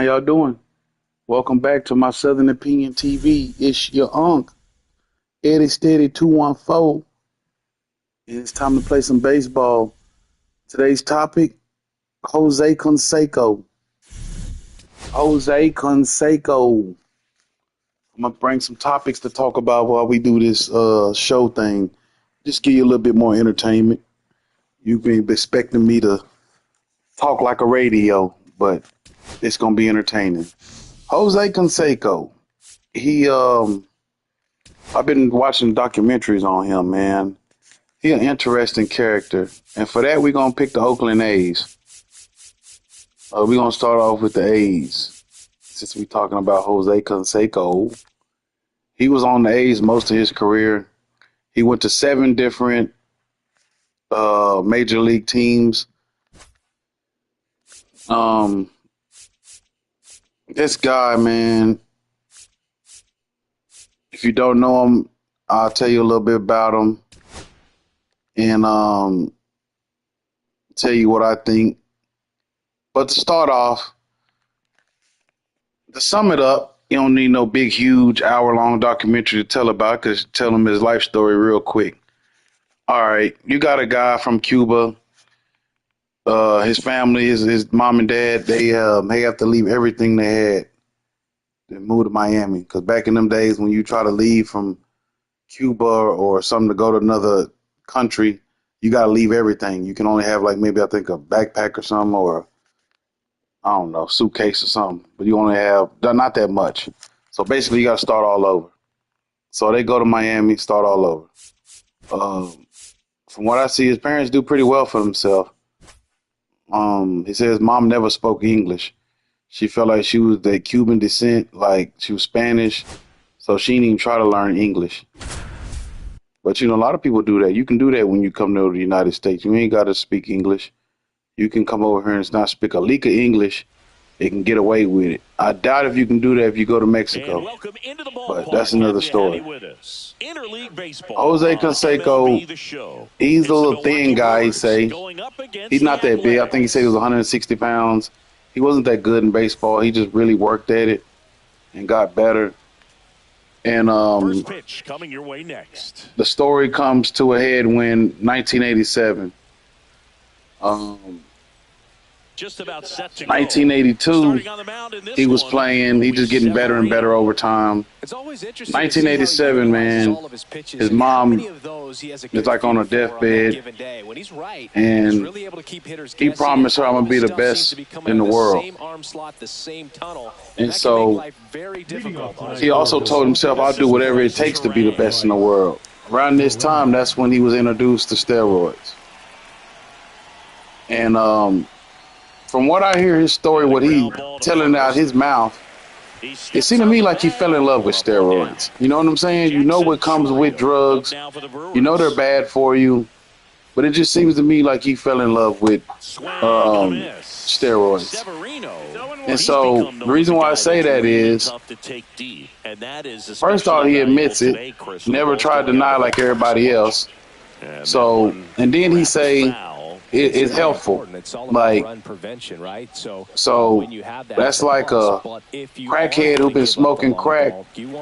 How y'all doing? Welcome back to my Southern Opinion TV. It's your Unc, Eddie Steady 214. And it's time to play some baseball. Today's topic, Jose Canseco. Jose Canseco. I'm going to bring some topics to talk about while we do this show thing. Just give you a little bit more entertainment. You've been expecting me to talk like a radio, but it's going to be entertaining. Jose Canseco. I've been watching documentaries on him, man. He's an interesting character. And for that, we're going to pick the Oakland A's. We're going to start off with the A's. Since we're talking about Jose Canseco. He was on the A's most of his career. He went to 7 different major league teams. This guy, man, if you don't know him, I'll tell you a little bit about him and tell you what I think. But to start off, to sum it up, you don't need no big, huge, hour-long documentary to tell about, because tell him his life story real quick. All right, you got a guy from Cuba. His family, his mom and dad, they have to leave everything they had and move to Miami. Because back in them days, when you try to leave from Cuba or something to go to another country, you got to leave everything. You can only have maybe I think a backpack or something, or I don't know, suitcase or something. But you only have not that much. So basically, you got to start all over. So they go to Miami, start all over. From what I see, his parents do pretty well for themselves. He says mom never spoke English. She felt like she was the Cuban descent, like she was Spanish, so she didn't even try to learn English. But, a lot of people do that. You can do that when you come to the United States. You ain't got to speak English. You can come over here and not speak a lick of English. They can get away with it. I doubt if you can do that if you go to Mexico. But that's another story. Jose Canseco, he's a little thin guy, he say. He's not that big. I think he said he was 160 pounds. He wasn't that good in baseball. He just really worked at it and got better. And first pitch coming your way next. The story comes to a head when 1987. Just about set to 1982, he was playing. He just getting better and better over time. 1987, man, his mom is like on her deathbed, and he promised her, I'm going to be the best in the world. And so he also told himself, I'll do whatever it takes to be the best in the world. Around this time, that's when he was introduced to steroids. And from what I hear his story, what he telling out his mouth, it seemed to me like he fell in love with steroids. You know what I'm saying? You know what comes with drugs. You know they're bad for you. But it just seems to me like he fell in love with steroids. And so the reason why I say that is, first off, he admits it. Never tried to deny like everybody else. So, and then he say, it's helpful. Like, so that's like a crackhead who's been smoking crack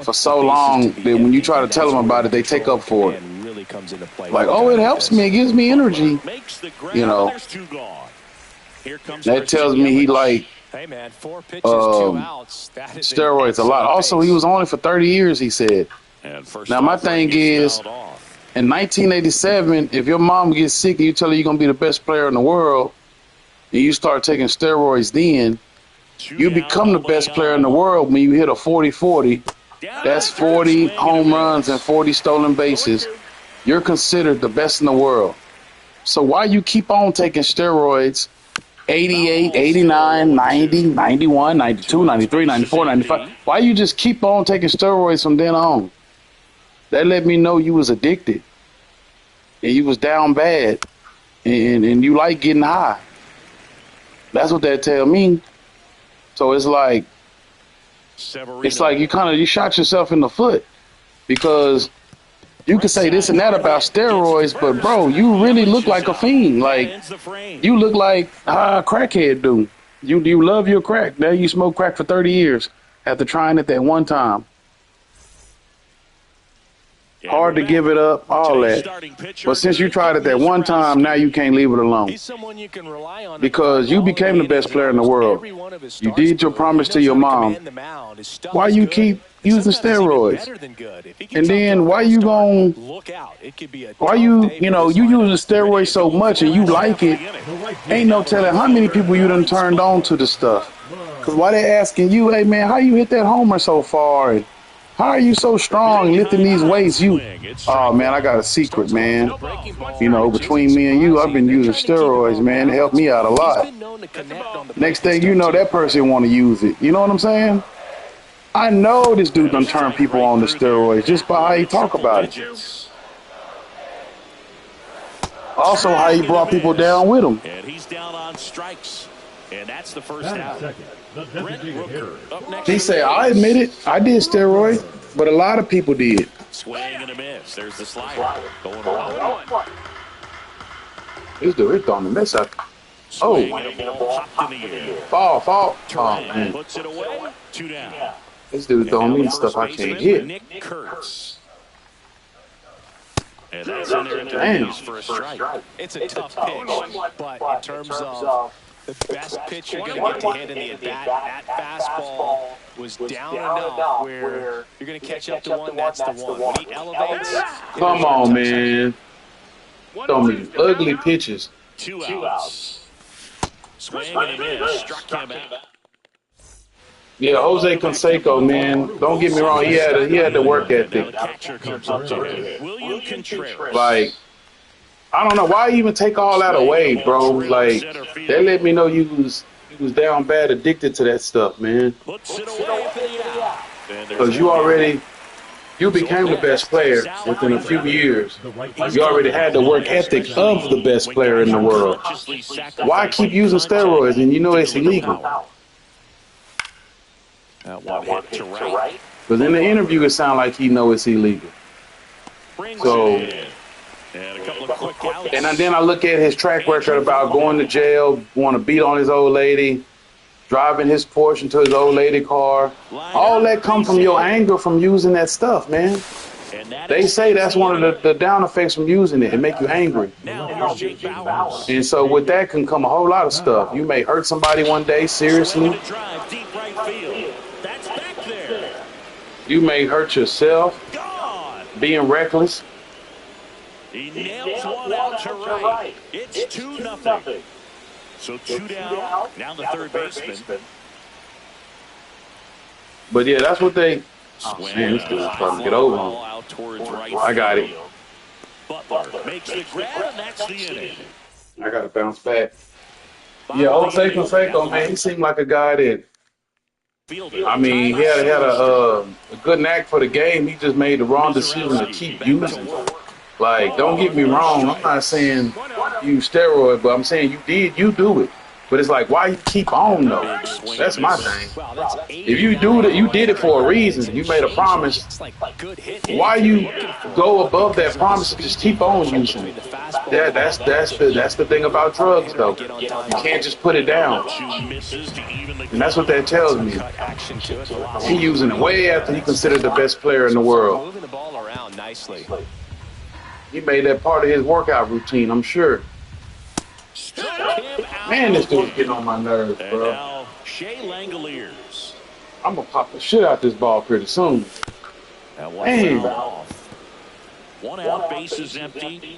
for so long that when you try to tell them about it, they take up for it. Like, oh, it helps me. It gives me energy. That tells me he like steroids a lot. Also, he was on it for 30 years, he said. Now, my thing is, in 1987, if your mom gets sick and you tell her you're going to be the best player in the world, and you start taking steroids then, you become the best player in the world when you hit a 40-40. That's 40 home runs and 40 stolen bases. You're considered the best in the world. So why you keep on taking steroids 88, 89, 90, 91, 92, 93, 94, 95? Why you just keep on taking steroids from then on? That let me know you was addicted and you was down bad and you like getting high. That's what that tell me. So it's like you shot yourself in the foot, because you can say this and that about steroids, but bro, you really look like a fiend. Like, you look like how a crackhead do. You love your crack. Now you smoke crack for 30 years after trying it that one time. Hard to give it up, all that. But since you tried it that one time, now you can't leave it alone. Because you became the best player in the world. You did your promise to your mom. Why you keep using steroids? And then why you you using steroids so much and you like it? Ain't no telling how many people you done turned on to the stuff. Because why they asking you, hey man, how you hit that homer so far? And how are you so strong lifting these weights? Oh man, I got a secret, man. You know, between me and you, I've been using steroids, man. It helped me out a lot. Next thing you know, that person want to use it. You know what I'm saying? I know this dude done turn people on to steroids just by how he talk about it. Also, how he brought people down with him. And he's down on strikes. And that's the first out. He said, I admit it, I did steroids, but a lot of people did. Swing and a miss. There's the slider. Going around. This dude, throwing the miss up. Oh, fall. Oh, man. Puts it away. 2 down. This dude throwing me stuff I can't hit. Nick Kurtz. And that's in there interviews for a strike. It's a tough pitch, but in terms of the best pitch you're going to get to hit in the at-bat, that fastball was down enough where you're going to catch up to one, that's the one. When he elevates, come on, man. Throw me ugly pitches. 2 outs. Swing and a miss. Struck him out. Yeah, Jose Canseco, man. Don't get me wrong. He had the work ethic. Like, I don't know why even take all that away, bro. Like, they let me know you was down bad, addicted to that stuff, man. Because you became the best player within a few years. You already had the work ethic of the best player in the world. Why keep using steroids and you know it's illegal? One hit to right. Because in the interview, it sounded like he know it's illegal. So, and then I look at his track record about going to jail, want to beat on his old lady, driving his Porsche into his old lady car. All that come from your anger from using that stuff, man. They say that's one of the down effects from using it. It make you angry. And so with that can come a whole lot of stuff. You may hurt somebody one day, seriously. You may hurt yourself, being reckless. He nails one out to right. It's 2-0. So 2 down. Now the third baseman. But yeah, that's what they. Oh man, this dude's trying to get over him. I got it. Butler makes the grab, and that's the inning. I got to bounce back. Yeah, Jose Canseco, man, he seemed like a guy that. I mean, he had a good knack for the game. He just made the wrong decision to keep using it. Like, don't get me wrong. I'm not saying use steroid, but I'm saying you do it. But it's like, why you keep on though? That's my thing. If you do it, you did it for a reason. You made a promise. Why you go above that promise and just keep on using it? Yeah, that's the thing about drugs though. You can't just put it down. And that's what that tells me. He using it way after he considered the best player in the world. He made that part of his workout routine, I'm sure. Man, this dude's getting on my nerves, bro. I'm going to pop the shit out this ball pretty soon. Man. 1 out, base is empty.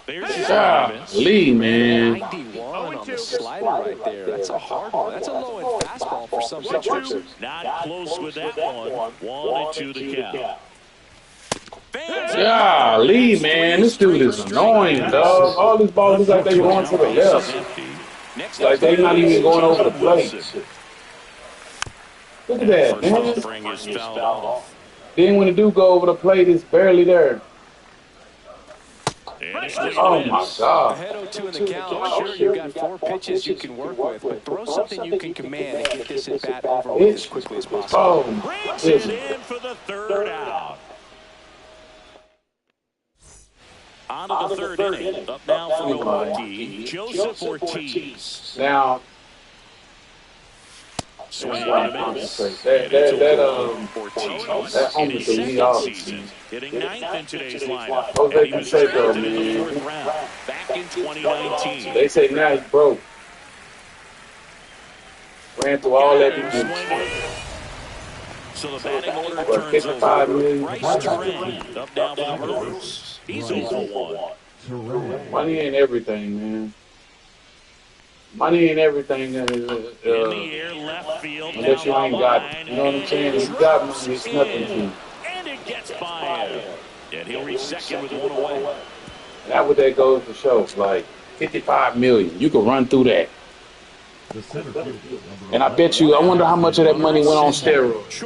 Lee, man. 91 on the slider right there. That's a hard one. That's a low-end fastball for some pitchers. Not close with that one. 1-2 to count. Lee, man, this dude is annoying, dog. All these balls look like they going to the left. Like they not even going over the plate. Look at that, man. Then when the dude go over the plate, it's barely there. Oh my God. Ahead 0-2 in the count. Sure, you got 4 pitches you can work with, but throw something you can command and get this at bat over with as quickly as possible. Brings it in for the third out. On to the third inning. Up now for Milwaukee, Joseph Ortiz. Now, Swing and a miss. Ortiz in his second season, hitting ninth in today's lineup. And he was drafted in the fourth round back in 2019. They say now he's broke. Ran through all that. So the batting order turns over. Bryce Terang up now for the Brewers. He's 0-1. Money ain't everything, man. Money ain't everything. In the air, left field. Unless you ain't got, you know what I'm saying? If you got money, it's nothing to you. And it gets by him. And he'll reach second with one away. That's what that goes to show. Like, $55 million. You can run through that. And I bet you, I wonder how much of that money went on steroids.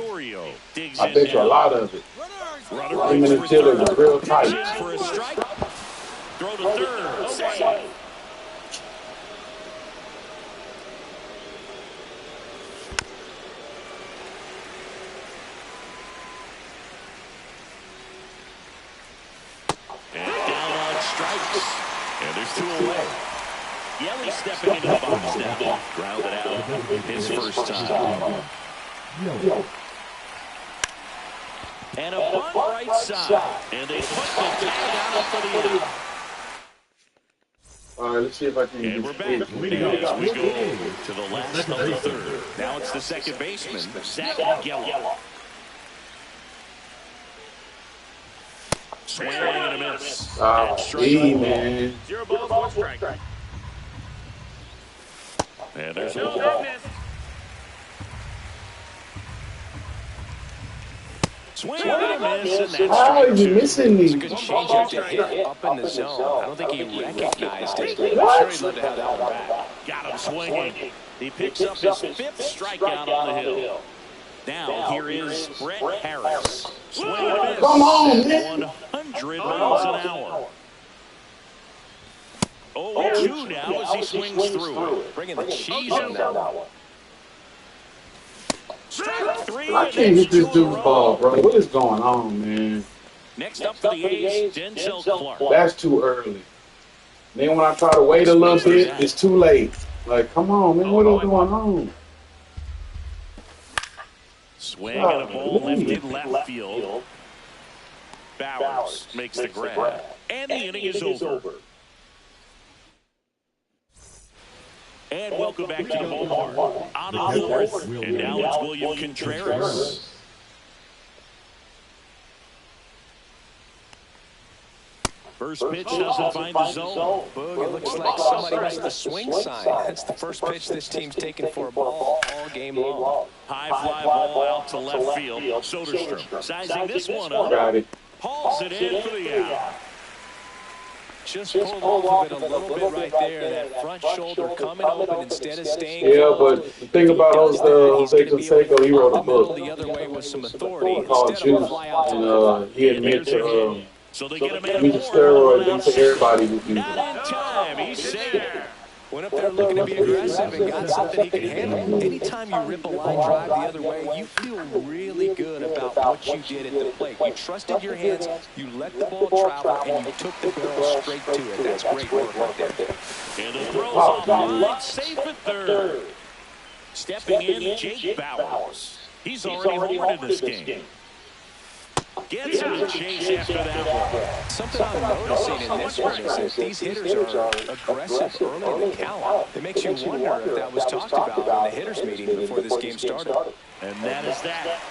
I bet you a lot of it. Him and the dealer was real tight. For a strike. Throw to third. Save. And down on strikes. And there's two away. Yelly stepping into the box now. Grounded out his first time. And a bunt right side. And they put the tag out for the out. All right, let's see if I can. And we're back. As we go to the last of the third. Now it's the second baseman, Zach Gallo. Swing and a miss. Man. 0 balls, 1 strike. And there's a ball. Swing and a miss, and that's How are you missing me? Good change up to hit up in the zone. I don't think he recognized it. I'm sure he'd love to have that one back. Got him swinging. He picks up his 5th strikeout on the hill. Now here is Brett Harris. Swing and a miss. Come on, man. 100 miles an hour. 0-2 now as he swings through it. Bringing the cheese on that one. Strike 3. I can't hit this dude's ball, bro. What is going on, man? Next up for the A's, Denzel Clark. That's too early. Then when I try to wait a little bit, it's too late. Like, come on, man. What is going on? Swing and a ball lifted left field. Bowers makes the grab. And the inning is over. And welcome back to the ballpark. On the fourth, and now it's William Contreras. First pitch doesn't find the zone. Boog, it looks like somebody missed the swing sign. That's the first pitch this team's taken for a ball all game long. High fly ball out to left field. Soderstrom sizing this one up. Hauls it in for the out. Just pulled off of it a little bit right there. That front shoulder coming open instead of staying. Yeah, but the thing about Jose Canseco, he wrote a book. The other way with some authority called instead of a Juice, fly out to and he admitted to so they get him in using steroids. He said everybody was using not in time. He's there. Went up there looking to be aggressive and got something he can handle. Anytime you rip a line drive the other way, you feel really good about what you did at the plate. You trusted your hands, you let the ball travel, and you took the barrel straight to it. That's great work right there. And the throws off the line, safe at third. Stepping in, Jake Bowers. He's already homered in this game. Gets in the chase after that one. Something I'm noticing in this one is that these hitters are aggressive early in the count. It makes you wonder if that was talked about in the hitters meeting before this game started. And that is that.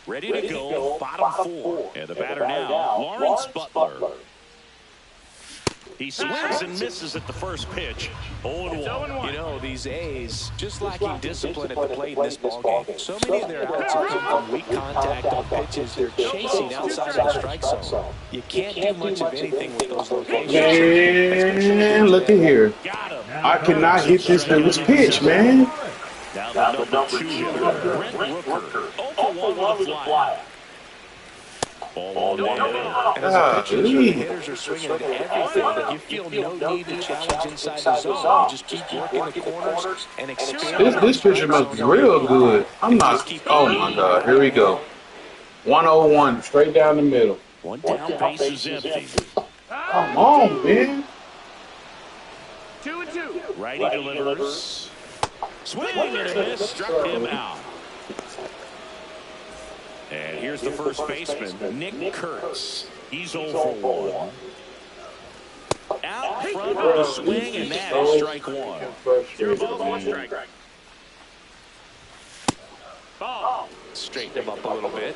Ready to go, bottom 4. And the batter now, Lawrence Butler. He swings and misses at the first pitch. 0-1. You know, these A's just lacking discipline at the plate in this ballgame. So many of their outs have come from weak contact on pitches they're chasing outside of the strike zone. You can't do much of anything with those locations. Man, look at here. I cannot hit this dude's pitch, man. Now the number 2 hitter, Brent Rooker. 0-1 with a fly. Ball on. And as a pitcher, the hitters are swinging at everything, but you feel no need to challenge inside the zone. You just keep working the corners and expand. This pitcher must be real good. I'm not. Oh my God, here we go. 101, straight down the middle. One down, base is empty. Come on, man. 2-2. Righty delivers. Swing and a miss, struck him out. And here's the first baseman, Nick Kurtz. He's 0 for 1. Out front with the swing, and that is strike one. 0 balls, 1 strike. Ball. Straighten him up a little bit.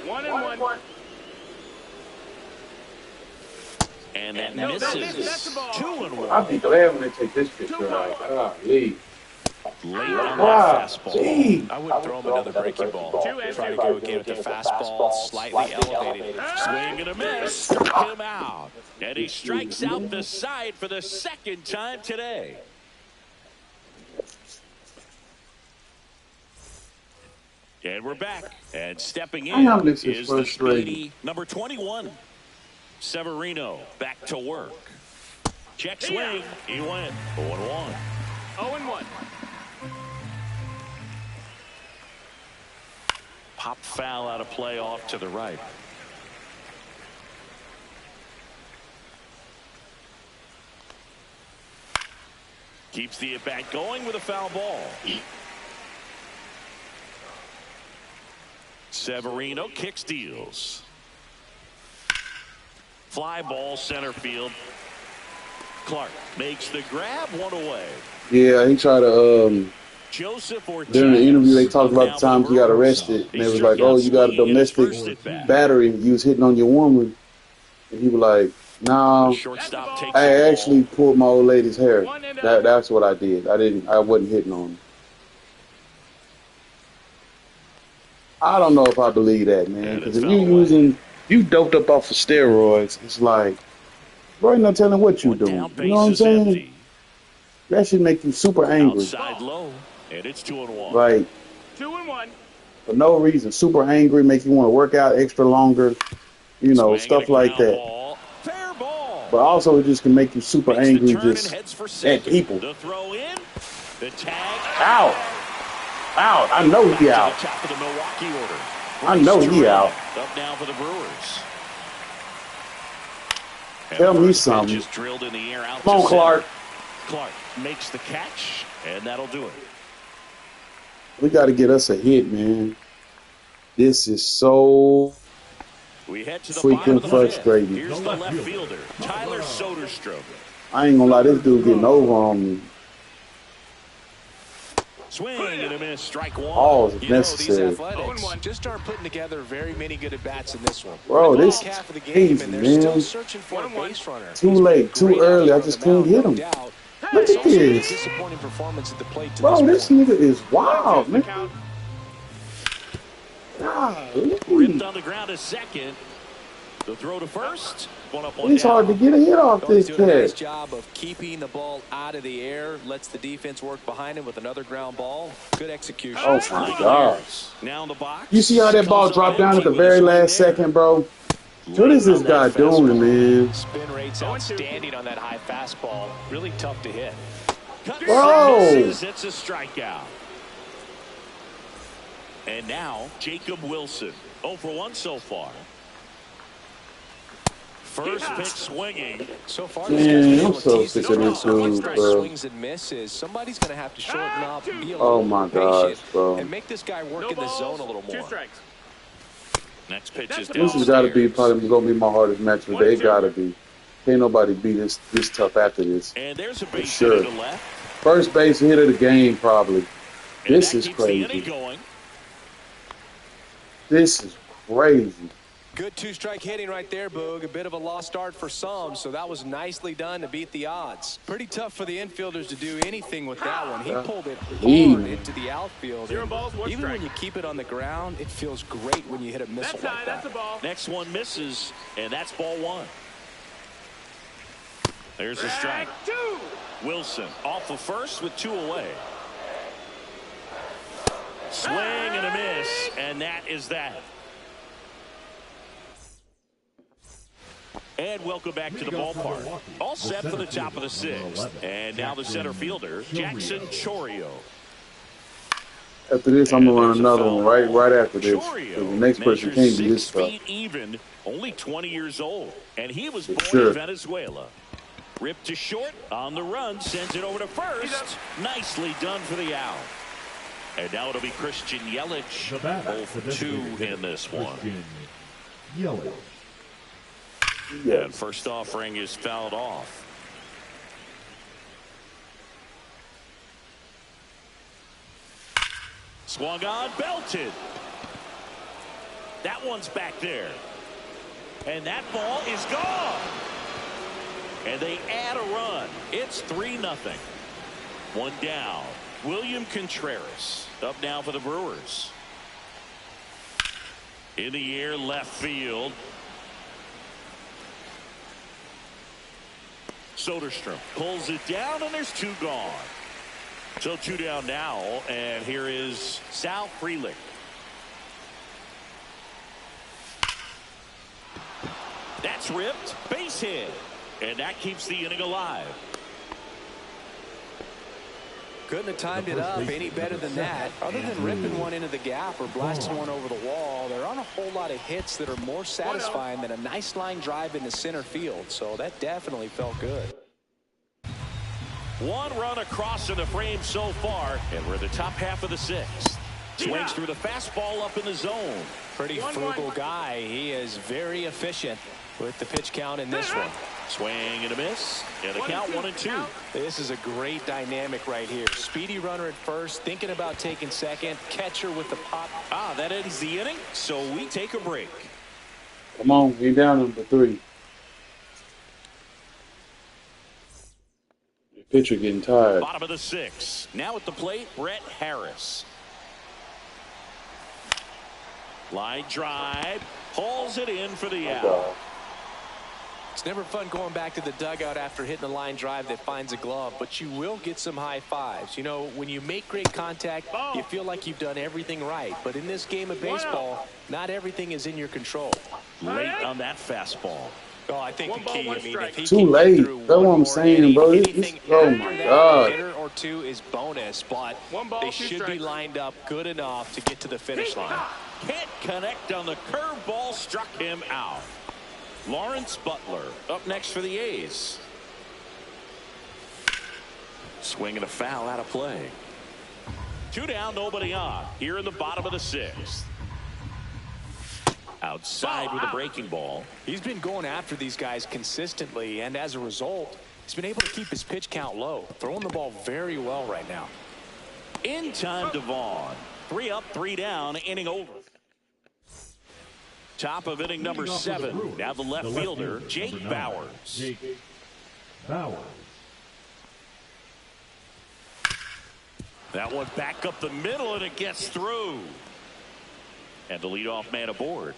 1-1. And that misses. 2-1. I'll be glad when they take this picture out. Golly. Late on Wow. that fastball. Gee. I would throw him another breaking ball. Try to go again with the fastball slightly elevated. Swing and a miss. Struck him out. And he strikes out the side for the second time today. And we're back. And stepping in this is is the frustrating. speedy number 21. Severino back to work. Check swing. He went 0-1. 0-1. Pop foul out of play off to the right. Keeps the at-bat going with a foul ball. Severino kick steals. Fly ball center field. Clark makes the grab, one away. Yeah, he tried to, Joseph Ortiz. during the interview, they talked about the times he got arrested. And they was like, oh, you got a domestic battery. You was hitting on your woman. And he was like, nah, Shortstop takes I the ball. actually pulled my old lady's hair. That's what I did. I wasn't hitting on her. I don't know if I believe that, man. Because if you doped up off of steroids, it's like, bro, ain't no telling what you doing. Down You know what I'm base is saying? empty. That should make you super angry. Outside low, and it's 2-1. Like, 2-1. for no reason, super angry, make you want to work out extra longer, you know, Swing stuff and a like ground that. ball. Fair ball. But also, it just can make you super Makes the angry turn and just heads for at second. people. The throw in, the tag Out. Out. I know he to the out. top of the Milwaukee order. I know he out. Up now for the Brewers. And Tell the me first pitch something. is drilled in the air out Come on, to center. Clark. Clark makes the catch, and that'll do it. We got to get us a hit, man. This is so We head to the freaking bottom of the frustrating. fifth. Here's the left fielder, Tyler Soderstrom. I ain't gonna lie, this dude getting over on me. Swing and a miss, strike one. All is You know, these necessary. athletics just aren't putting together very many good at-bats in this one. Bro, They're this back half of the is game, easy, and they're still man. searching for a base runner. Too He's been late, too great out early. there I on just the couldn't mound, hit no him. doubt. Look It's at also a this. disappointing performance at the plate to Bro, this this point. nigga is wild, man. Ripped Golly. on the ground to second. The throw to first. One up, one It's hard to down. get a hit off He's this doing a nice cat. job of keeping the ball out of the air, lets the defense work behind him with another ground ball. Good execution. Oh my God. Now in the box. You see how that ball dropped down at the very last second, bro? What is this guy doing, man? Spin rate's outstanding on that high fastball. Really tough to hit. Bro. Misses. It's a strikeout. And now Jacob Wilson. 0 for 1 so far. First pitch swinging. So far, Man, this guy's been I'm able to so tease the sick of this strike. Once dude, those bro. swings and misses, somebody's going to have to shorten up, be a little Oh more my gosh, patient, bro. and make this guy work in the zone a little 2 more. strikes. Next pitch is This has got to be downstairs. probably going to be my hardest match of the day. It got to be. Can't nobody be this tough after this. And there's a base sure. hit to the left. First base hit of the game, probably. And This that is keeps the inning crazy. going. This is crazy. Good two-strike hitting right there, Boog. A bit of a lost start for some, so that was nicely done to beat the odds. Pretty tough for the infielders to do anything with that one. He pulled it hard into the outfield. 0 balls, 1 Even strike. when you keep it on the ground, it feels great when you hit a missile That's like high. that. That's a ball. Next one misses, and that's ball one. There's a strike. 2. Wilson off the first with 2 away. Swing and a miss, and that is that. And welcome back to the ballpark. All set for the top of the 6th. And now the center fielder, Jackson Chorio. After this, I'm And gonna run there's a another foul one right after this. Chorio The next person measures can't do 6 this stuff. feet even, only 20 years old, and he was For born sure. in Venezuela. Ripped to short on the run, sends it over to first. Nicely done for the out. And now it'll be Christian Yelich, both 2 in this one. Yelich. Yes. And first offering is fouled off. Swung on, belted. That one's back there. And that ball is gone. And they add a run. It's 3-0. One down. William Contreras up now for the Brewers. In the air, left field. Soderstrom pulls it down, and there's 2 gone. So 2 down now, and here is Sal Frelick. That's ripped, base hit, and that keeps the inning alive. Couldn't have timed it up any better than that. Other than ripping one into the gap or blasting one over the wall, there aren't a whole lot of hits that are more satisfying than a nice line drive into center field. So that definitely felt good. 1 run across in the frame so far, and we're in the top half of the 6th. Swings through the fastball up in the zone. Pretty frugal guy. He is very efficient with the pitch count in this one. Swing and a miss, and the count 1-2. This is a great dynamic right here. Speedy runner at first, thinking about taking second. Catcher with the pop. That ends the inning, so we take a break. Come on, we down number 3. The pitcher getting tired. Bottom of the 6th. Now at the plate, Brett Harris. Line drive, pulls it in for the out. It's never fun going back to the dugout after hitting a line drive that finds a glove, but you will get some high fives. You know, when you make great contact, you feel like you've done everything right. But in this game of baseball, not everything is in your control. Late on that fastball. Oh, I think the key, if he too can late. get through That's what I'm saying, bro. anything Oh after my that, God. a hitter or 2 is bonus, but they should be lined up good enough to get to the finish line. Can't connect on the curveball, struck him out. Lawrence Butler up next for the A's. Swing and a foul out of play. 2 down, nobody on. Here in the bottom of the 6th. Outside with a breaking ball. He's been going after these guys consistently, and as a result, he's been able to keep his pitch count low, throwing the ball very well right now. In time, Devon. 3 up, 3 down, inning over. Top of inning number 7. Now the left fielder, Jake Bowers. That one back up the middle, and it gets through. And the leadoff man aboard.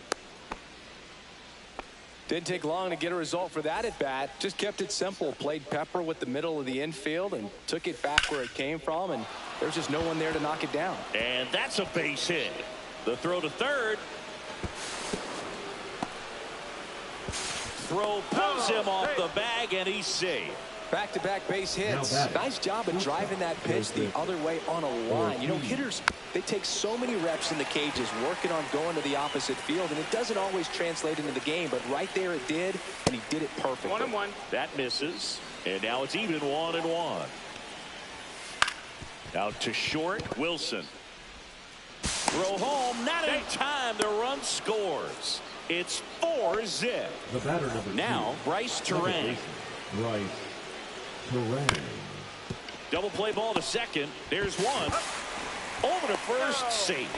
Didn't take long to get a result for that at bat. Just kept it simple. Played pepper with the middle of the infield and took it back where it came from. And there's just no one there to knock it down. And that's a base hit. The throw to third. Throw pulls him off the bag, and he's safe. Back-to-back base hits. Nice job of driving that pitch the other way on a line. You know, hitters, they take so many reps in the cages working on going to the opposite field, and it doesn't always translate into the game, but right there it did, and he did it perfectly. 1-1. That misses, and now it's even 1-1. Out to short, Wilson. Throw home, not in time. The run scores. It's 4-zip. Now, Bryce Terang. Double play ball to second. There's one. Over to first, safe.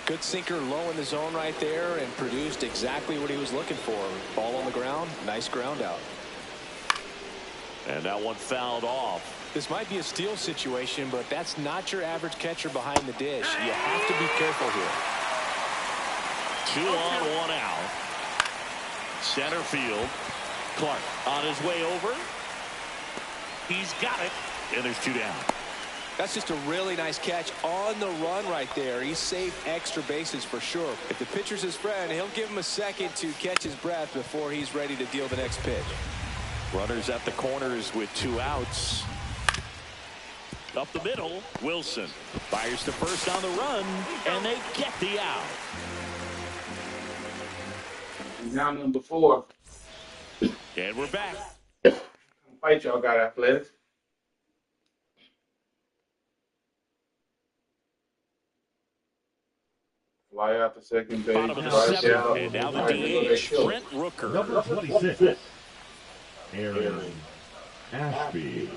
Good sinker low in the zone right there and produced exactly what he was looking for. Ball on the ground. Nice ground out. And that one fouled off. This might be a steal situation, but that's not your average catcher behind the dish. You have to be careful here. 2 on, 1 out. Center field. Clark on his way over. He's got it, and there's 2 down. That's just a really nice catch on the run right there. He saved extra bases for sure. If the pitcher's his friend, he'll give him a second to catch his breath before he's ready to deal the next pitch. Runners at the corners with 2 outs. Up the middle, Wilson fires to first on the run, and they get the out. Now number 4. And we're back. Fight y'all got athletics. Fly out the second base. Bottom of the 7th, and now the DH, Brent Rooker. Number 26, Aaron Ashby.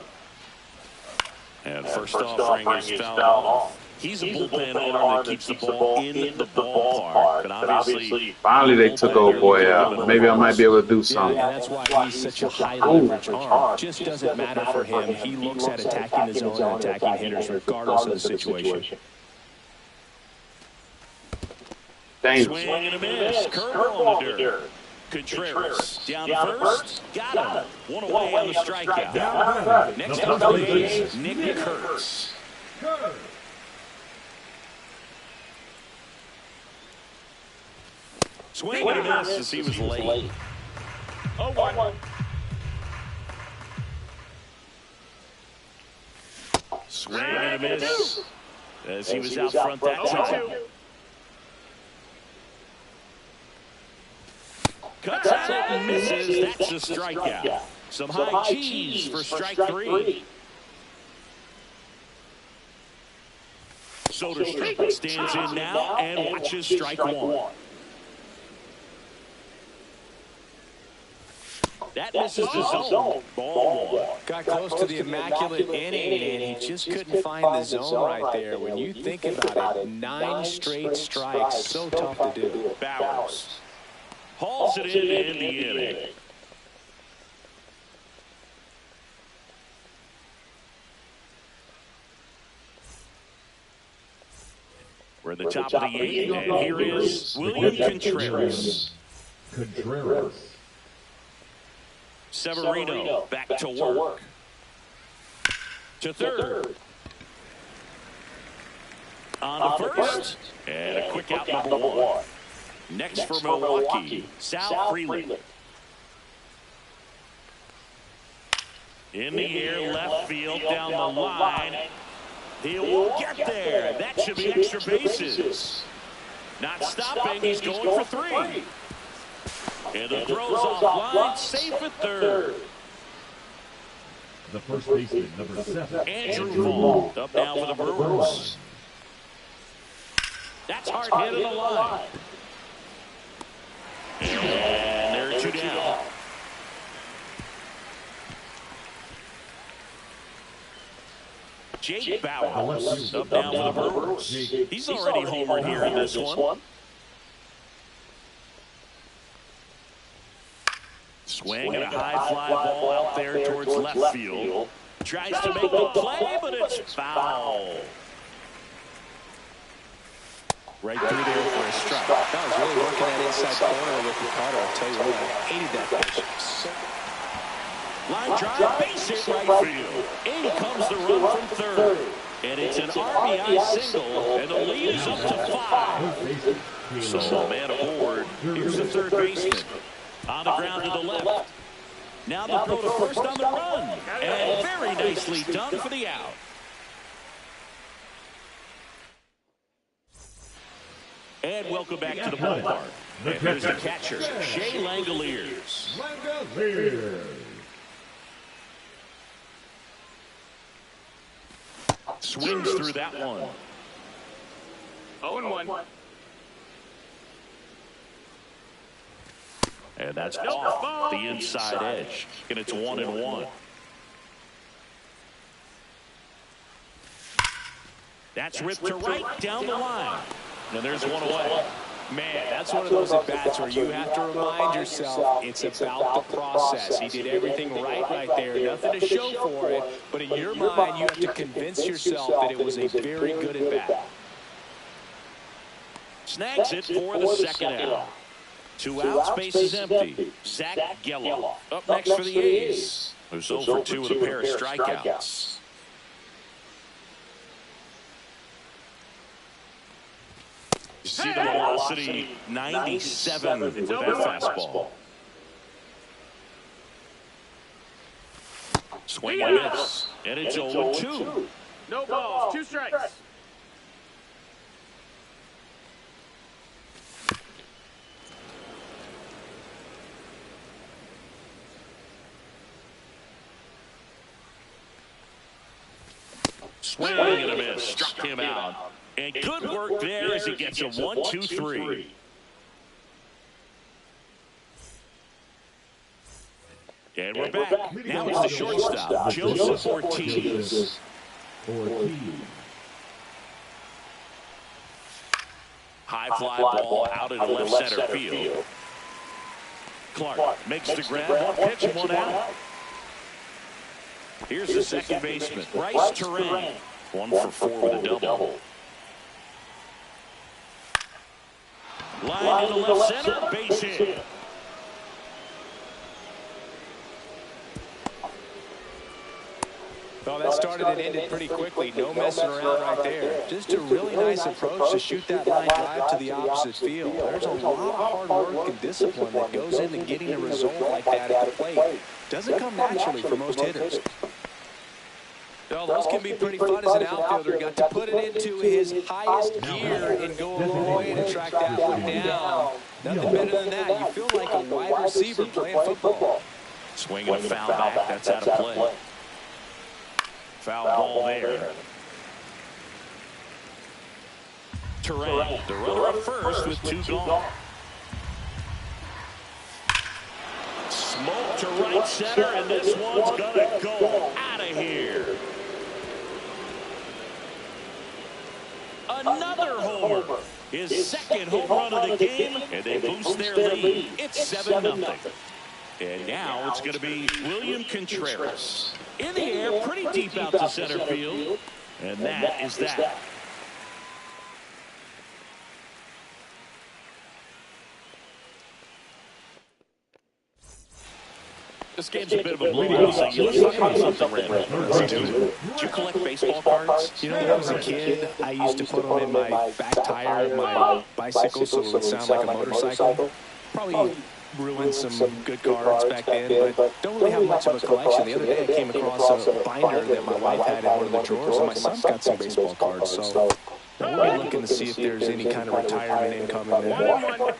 And first offering is fouled off. He's a bullpen arm that keeps the ball in the ballpark. But obviously, finally they took old boy out. Maybe I might be able to do something. And that's why he's such a high leverage arm. Just doesn't matter for him. He looks at attacking the zone and attacking hitters regardless of the situation. Swing and a miss. Curveball on the dirt. Contreras down to first. Got him. One away on the strikeout. Next up the A's, Nick Kurtz. Swing and a miss as he was late. 0-1. Swing and a miss as he was out front that time. Cuts out and misses. That's a strikeout. Some high cheese for strike 3. Soderstrom stands in now and watches strike 1. That misses the zone. Ball 1. Got close to the immaculate inning, and he just couldn't find the zone right there. When you think about it, 9 straight strikes, so tough to do. Bowers hauls it in the inning. We're at the top of the 8th, and here is William Contreras. Severino back to work. To third. On to first. And a quick out number 1. Next for Milwaukee, Sal Freeland. In the air, left field, down the line. He will get there. That should be extra bases. Not stopping, he's going for 3. And the throw's offline, safe at third. The first baseman, number 7, Andrew Vaughn up now for the Brewers. That's hard hit in the line. And there are 2 down. Jake Bauers up now for the Brewers. He's already homered here in this one. Swing and a high fly ball out there towards left field. Tries to make the play, but it's foul. Right through there for a strike. That was really working that inside corner with Ricardo. I'll tell you what, I hated that pitch. Line drive, base hit right field. In comes the run from third. And it's an RBI single, and the lead is up to 5. So, man aboard. Here's the third baseman. On the ground to the left. Now the throw to first on the run. And very nicely done for the out. And welcome back to the ballpark. And here's the catcher, Shea Langoliers. Swings through that one. 0-1. And that's off the inside edge. And it's 1-1. That's ripped to right down the line. And there's one away. Man, that's one of those at-bats where you have to remind yourself it's about the process. He did everything right there. Nothing to show for it. But in your mind, you have to convince yourself that it was a very good at-bat. Snags it for the second out. 2 outs, base is empty. Zach Geloff up next for the A's. Who's 0 for 2 with a pair of strikeouts. You see the velocity, 97 with that fastball. Swing and miss. And it's 0-2. No balls, 2 strikes. Swing and a miss. Struck him out. And good work there as he gets a 1-2-3. And we're back. Now it's the shortstop, Joseph Ortiz. High fly ball out in left center field. Clark makes the grab, 1 pitch, 1 out. Here's the second baseman, Bryce Terrain. 1 for 4 with a double. Line into left center, base hit. Well, that started and ended pretty quickly. No messing around right there. Just a really nice approach to shoot that line drive to the opposite field. There's a lot of hard work and discipline that goes into getting a result like that at the plate. Doesn't come naturally for most hitters. Well, those can be pretty fun as an outfielder. Got to put it into his highest gear and go a long way to track that one down. Nothing better than that. You feel like a wide receiver playing football. Swinging a foul back, that's out of play. Foul ball there. Terrain, the runner up first with 2 gone. Smoke to right center, and this one's gonna go out of here. Another homer. His second home run of the game, and they boost their lead. It's 7-0. And now it's going to be William Contreras. In the air, pretty deep out to center field. And that is that. This game's a bit of a blowout, so let's talk about something random. Let's do it. Did you collect baseball cards? You know, when I was a kid, I used to put them in my back tire of my bicycle so it would sound like a motorcycle. Probably ruined some good cards back then, but don't really have much of a collection. The other day I came across a binder that my wife had in one of the drawers, and my son's got some baseball cards, so we'll be looking to see if there's any kind of retirement income in there.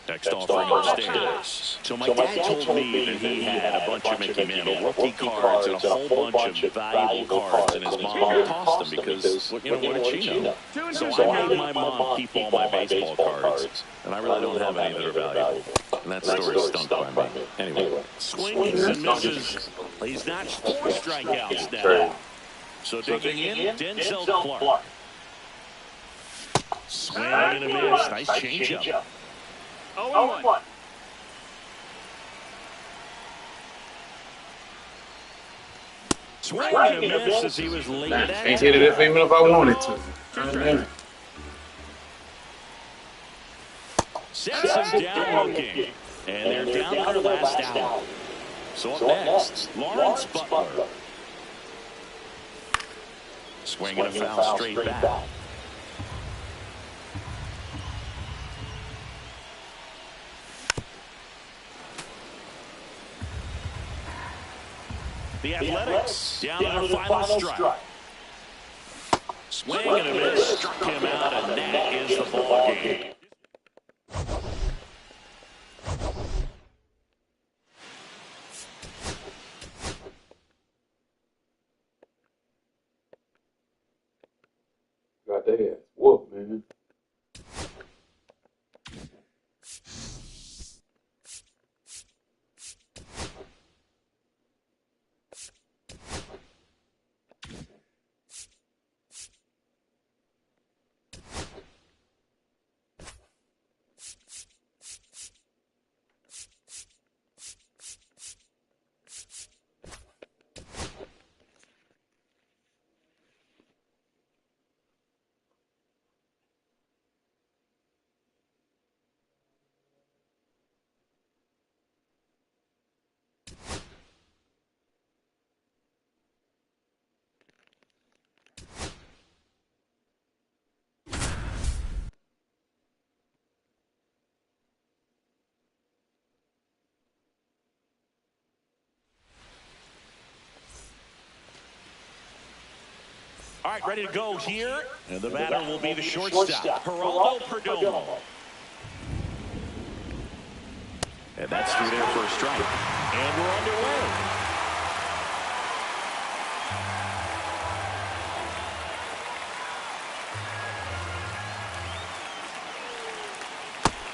Next offering upstairs. So my dad told me that he had a bunch of Mickey Mantle rookie cards and a whole bunch of valuable cards, and his mom tossed them because, you know, what did she know? So I made my mom keep all my baseball cards, and I really don't have any that are valuable. And that story stunk by me. Anyway, swings and misses. He's notched 4 strikeouts now. So digging in, Denzel Clark. Swing and a miss. Nice changeup. 0-1. Swing and a miss as he was late. Can't hit it even if I wanted to. Sets him down looking. And they're down to their last out. So up next, Lawrence Butler. Swinging a foul straight back. The Athletics down to their final strike. Swing and a miss, struck him out, and that is the ball game. Got that ass whoop, man. All right, ready to go here. And the batter will be the shortstop, Geraldo Perdomo. And that's through there for a strike. And we're underway.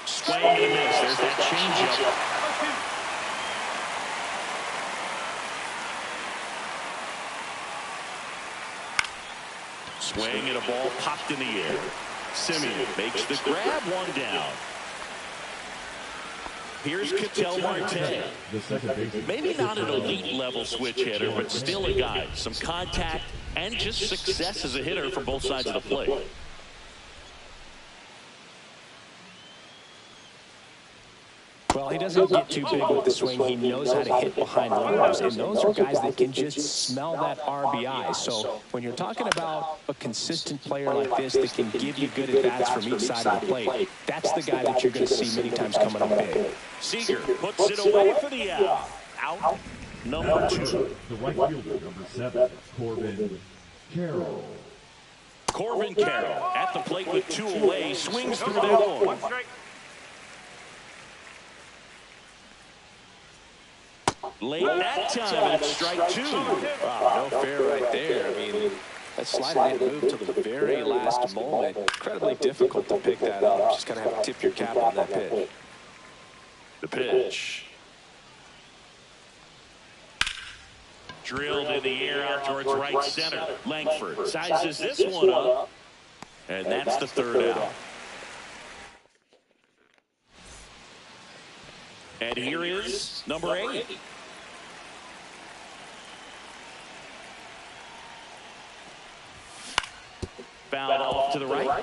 Swing and a miss. There's that changeup. Swing and a ball popped in the air. Simeon makes the grab, one down. Here's Ketel Marte. Maybe not an elite level switch hitter, but still a guy. Some contact and just success as a hitter from both sides of the plate. Well, he doesn't get too big with the swing. He knows how to hit behind runners, and those are guys that can just smell that RBI. So when you're talking about a consistent player like this that can give you good at-bats from each side of the plate, that's the guy that you're going to see many times coming up big. Seager puts it away for the out. Out number 2. The right fielder, number 7, Corbin Carroll. Corbin Carroll at the plate with 2 away, swings through that one. Late that time, and it's strike 2. Wow, no fair right there. I mean, that slider didn't move till the very last moment. Incredibly difficult to pick that up. Just kind of have to tip your cap on that pitch. The pitch. Drilled in the air out towards right center. Langford sizes this one up, and that's the 3rd out. And here is number 8. Fouled off to the right.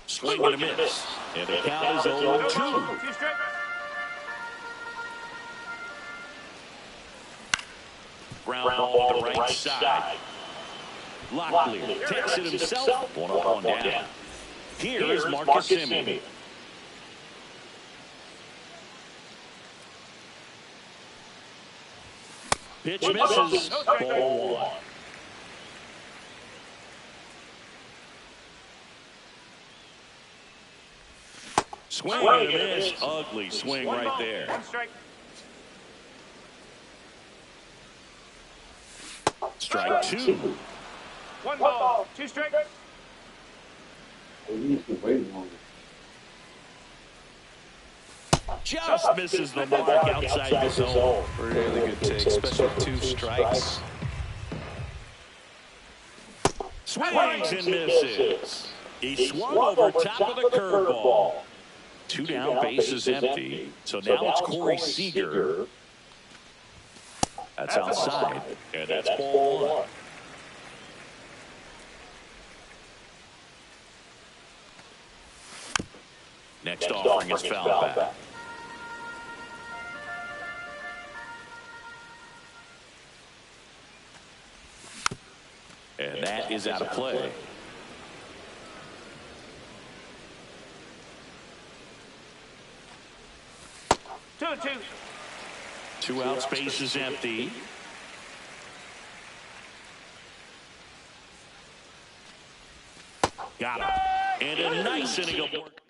Swing and a miss. And the count is 0-2. Ground ball to the right side. Locklear takes it himself. 1 up, 1 down. Here is Marcus Simeon. Pitch misses. Ball 1. Swing and a miss. Ugly swing right there. Strike 2. 1 ball, 2 strikes. Just misses the mark outside the zone. Really good take, especially with 2 strikes. Swings and misses. He swung over top of the curveball. 2 down, bases empty. So now it's Corey Seager. That's outside, and that's ball 1. Next offering is foul back. And that is out of play. Two out, space is empty. Got him. And a nice inning of work.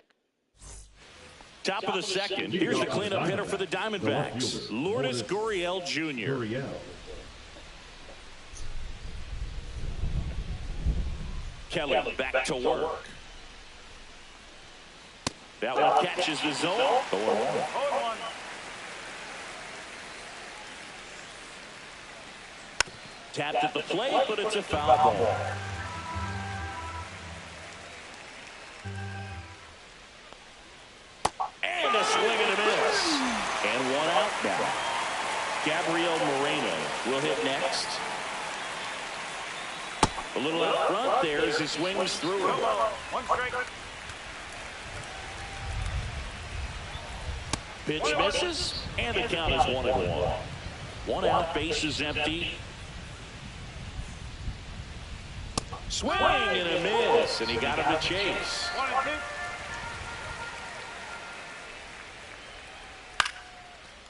Top of the second. Here's the cleanup hitter for the Diamondbacks, Lourdes Gurriel Jr. Kelly back to work. That one catches the zone. 0-1. Tapped at the plate, but it's a foul ball. And a swing and a miss. And 1 out now. Gabriel Moreno will hit next. A little out front there as he swings through it. 1 strike. Pitch misses, and the count is 1-1. 1 out, bases empty. Swing and a miss, and he got him to chase. 1-2.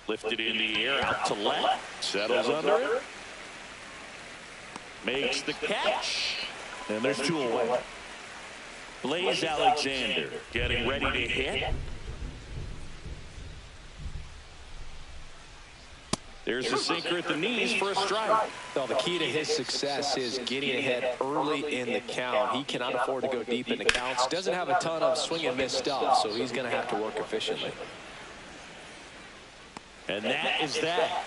Lifted in the air, out to left. Settles under it. Makes the catch. And there's 2 away. Blaze Alexander getting ready to hit. There's a sinker at the knees for a strike. Well, the key to his success is getting ahead early in the count. He cannot afford to go deep in the counts. Doesn't have a ton of swing and miss stuff, so he's going to have to work efficiently. And that is that.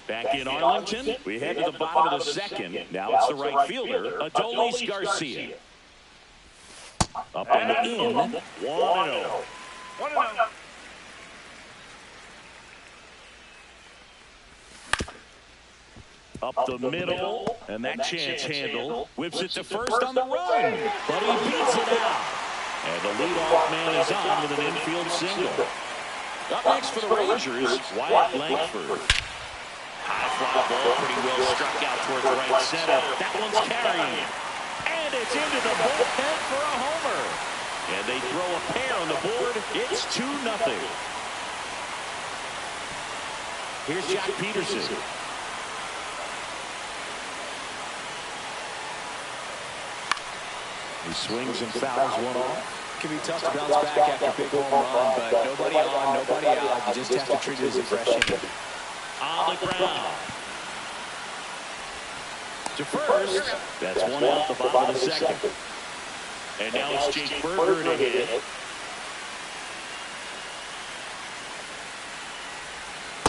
Back in Arlington, we head to the bottom of the second. Now it's the right fielder, Adolis Garcia. Up and in, 1-0. 1-0. Up the middle, and that chance handle. Whips it to first on the run, but he beats it out. And the leadoff man is on with an infield single. Up next for the Rangers, Wyatt Langford. High fly ball, pretty well struck out towards right center. That one's carrying. And it's into the bullpen for a homer. And they throw a pair on the board. It's 2-0. Here's Jack Peterson. He swings and fouls one off. It can be tough to bounce back after a big home run, but nobody on, nobody out. You just have to treat it as a fresh inning. On the ground. To first. That's one out the bottom of the second. And now it's Jake Berger to hit.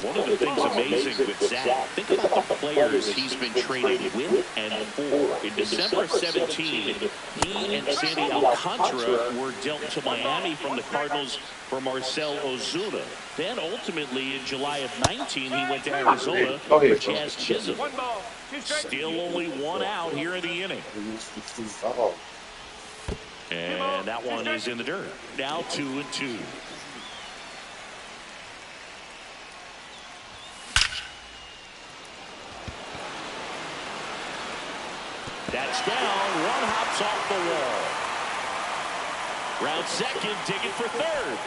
One of the things amazing with Zach, think about the players he's been traded with and for. In December of 17, he and Sandy Alcantara were dealt to Miami from the Cardinals for Marcell Ozuna. Then ultimately in July of 19, he went to Arizona for Jazz Chisholm. 1 ball, 2 strikes. Still only 1 out here in the inning. And that one is in the dirt. Now 2-2. That's down. 1 hops off the wall. Round second, digging for third.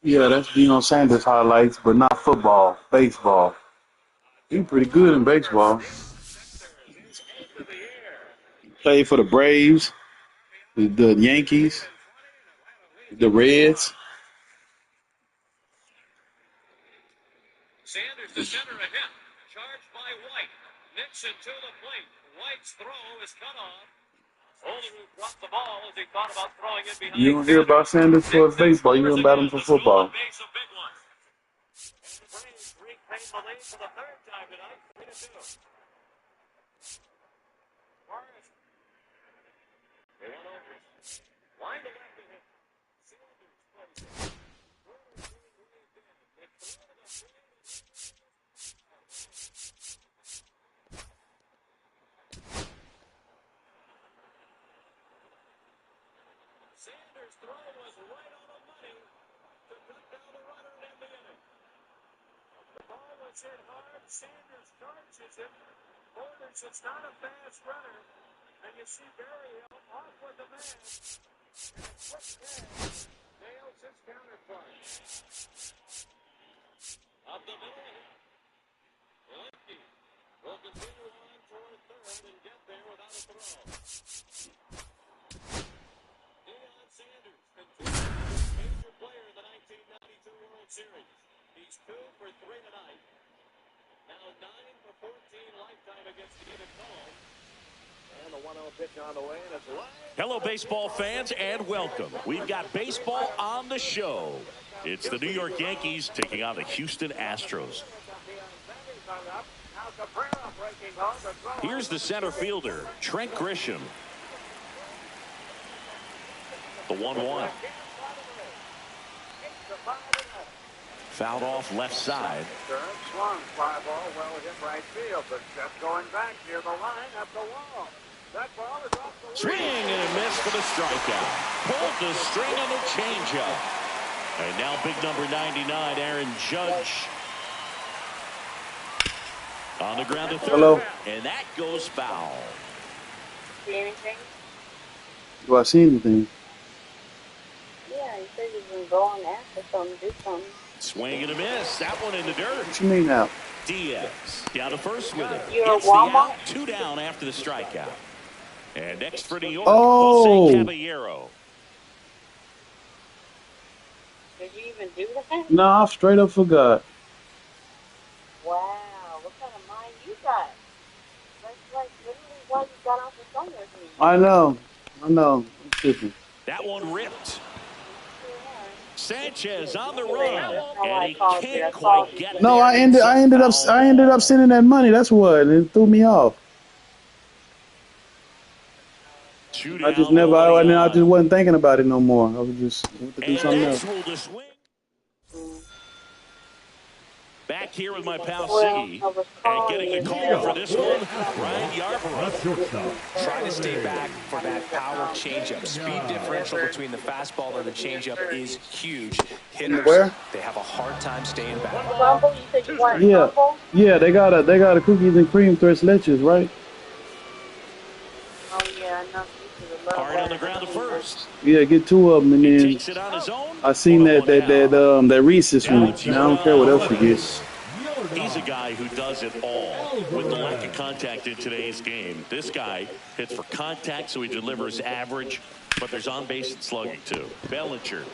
Yeah, that's Deion Sanders highlights, but not football, baseball. He's pretty good in baseball. Played for the Braves, the Yankees, the Reds. Sanders to center a hit. Charged by White. Nixon to the plate. White's throw is cut off. Olerud dropped the ball as he thought about throwing it behind. You don't hear about Sanders for baseball. You hear about him for football. Base, a big one. And the Braves retain the lead for the third time tonight, 3-2. Morris. They went over. Line to left and hit. Sanders plays it. Sanders' throw was right on the money to cut down the runner and end the inning. The ball was hit hard. Sanders charges it. Borders, it's not a fast runner. And you see Berryhill off with the man. And a quick pass nails his counterpart. Up the middle. Lemke will continue on toward third and get there without a throw. Deion Sanders continues to be a major player in the 1992 World Series. He's 2 for 3 tonight. Now 9 for 14 lifetime against the Cole. And the 1-0 pitch on the way, and it's live. Hello, baseball fans, and welcome. We've got baseball on the show. It's the New York Yankees taking on the Houston Astros. Here's the center fielder, Trent Grisham. The 1-1. Fouled off left side. Swung, fly ball, well hit right field, but just going back near the line at the wall. That ball is off the Swing and a miss for the strikeout. Pulled the string on the changeup. And now big number 99, Aaron Judge. On the ground to third. Hello. And that goes foul. See anything? Do I see anything? Yeah, he said he's been going after something, do something. Swing and a miss. That one in the dirt. What you mean now? Diaz down to first with it. You're Gets the Walmart? out, 2 down after the strikeout. And next for New York, Oh. Jose Caballero. Did you even do that? No, I straight up forgot. Wow, what kind of mind you got? That's like literally why you got off the phone with me. I know. I'm tripping. That one ripped. Sanchez on the How run, I and he called you. I can't called quite you. get No, there. I ended up sending that money. That's what, and it threw me off. I just never. I just wasn't thinking about it no more. I was just went to do And something that's else. ruled a swing. Back here with my pal Well, Siggy, I was and calling getting a you. call for this one, Ryan Yarborough. Left shortstop. Trying to stay back for that power changeup. Speed differential between the fastball and the changeup is huge. Hitters, Where? they have a hard time staying back. Crumble? You said you want Yeah, crumble? yeah. They got a cookies and cream tres leches, right? Oh, yeah, I know. You should have Hard on loved the that. ground to first. Yeah, get 2 of them, and He then takes it on his own. I seen One that Reese's one. Now I don't care what else you get. He's a guy who does it all. With the lack of contact in today's game, this guy hits for contact, so he delivers average, but there's on-base and slugging too. Bellinger.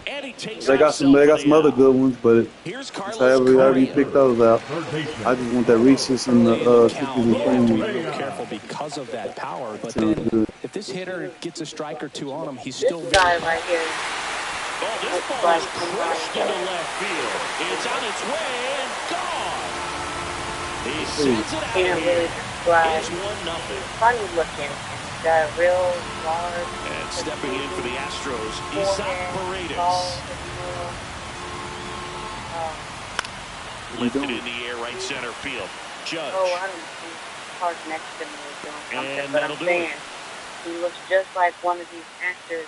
And he takes They got some other good ones, but Here's Carlos however you Correa. pick those out. Third baseman. I just want that Reese's and the cookies and cream Be one. real careful because of that power. But Sounds then, good. if this hitter gets a strike or two on him, he's This still guy right here. Oh, this ball is crushed into left field. It's on its way and gone. He sends it out Can't here. really describe. It's 1-0. Funny looking. He's got a real large. And stepping in for the Astros, Isaac forehead, tall, Paredes. Lifted in the air, right center field. Judge. Oh, I don't see the park next to me is doing something, And but that'll I'm do saying he looks just like one of these actors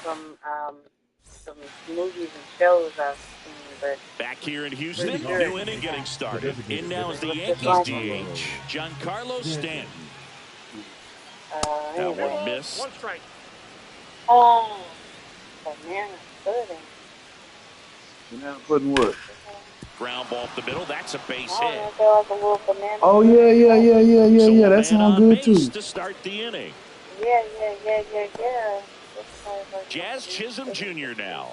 from some movies and shows I've seen, but Back here in Houston, pretty sure new inning getting started. In now is the Looks Yankees like- DH, Giancarlo Stanton. That anyway. one missed. One strike. Oh, banana pudding. Banana pudding what? Ground ball up the middle. That's a base I don't hit. know if there was a little banana. Oh yeah. So a That man sounds on good base too. to start the inning. Yeah. Jazz Chisholm Jr. now.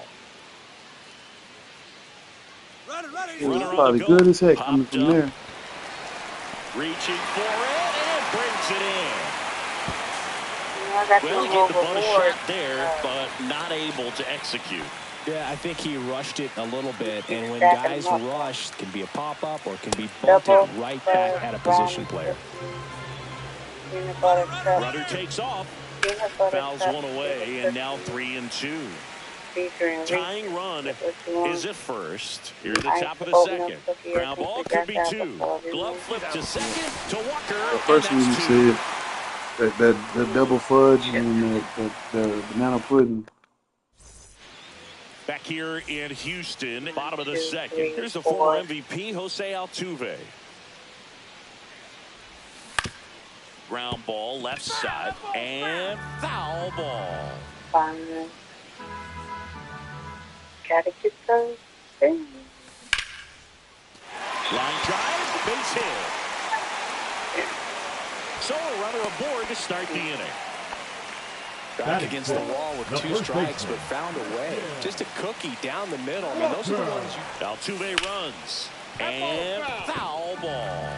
It was Runner on probably the go. good as heck coming Popped from up. there. Reaching for it and brings it in. I got Well, he to gave the move bunt a aboard. shot there, but not able to execute. Yeah, I think he rushed it a little bit, and when Back guys him up. rush, it can be a pop-up or it can be Double bunted right back at a position player. Peanut butter cup. Runner takes off, Peanut butter fouls cup. one away, and now 3-2. Featuring Tying run is at first. Here at the top of the Ice second. oatmeal cookie. Ground I ball think could we be got that two. before, didn't Glove we? flip to second to Walker. The And first one you that's two. said that double fudge and the banana pudding. Back here in Houston, bottom of the 2, second. 3, Here's the 4. former MVP, Jose Altuve. Ground ball, left side, and foul ball. Finally. Gotta get those things. Line drive, base hit. So a runner aboard to start the inning. Back against the wall with 2 strikes, but found a way. Just a cookie down the middle. I mean, those are the ones you... Altuve runs, and foul ball.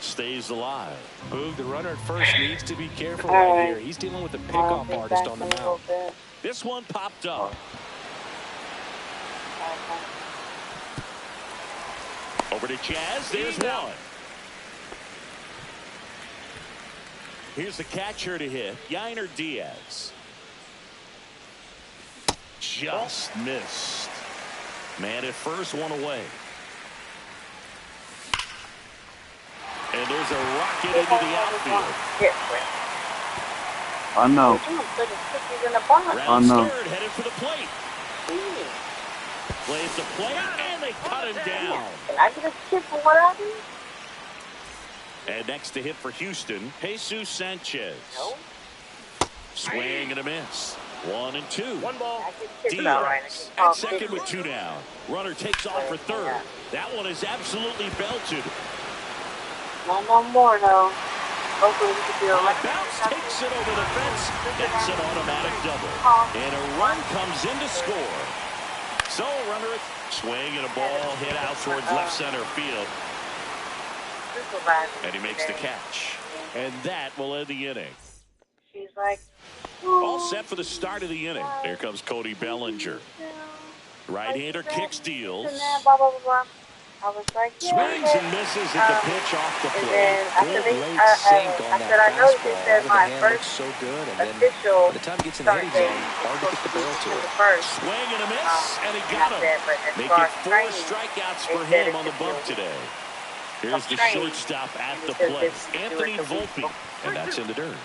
Stays alive. Boog, the runner at first needs to be careful All right right. here. He's dealing with a pickoff artist on the mound. This one popped up. Over to Jazz. There's one. Here's the catcher to hit. Yainer Diaz. Just missed. Man at first, one away. And there's a rocket into the outfield. I know. Rounds know. third, headed for the plate. Plays the plate, and they cut him down. Can I get a chip for what I do? And next to hit for Houston, Jesus Sanchez. No. Swing and a miss. 1-2. One ball. I get chips all right. Diaz at second with 2 down. Runner takes off for third. That one is absolutely belted. No more though. Hopefully we can do a Bounce takes it over the fence. That's an automatic double. And a run comes in to score. So a runner swing and a ball hit out towards left center field. And he makes the catch. And that will end the inning. She's like, All set for the start of the inning. Here comes Cody Bellinger. Right-hander kicks, deals. blah, blah, blah, blah. I was like, Swings and misses at the pitch off the and plate. then after Good this, late sink on I that said, I know you fastball. said The my hand first looks so good, and then official by the time it gets in the start hitting date zone, hard to get the barrel to it. the first. Swing and a miss, and he got him. But as Make far it as 4 training, strikeouts they for said him it on the should bump be today. Here's the training. shortstop at the Because plate, this is Anthony the week Volpe. And that's in the dirt.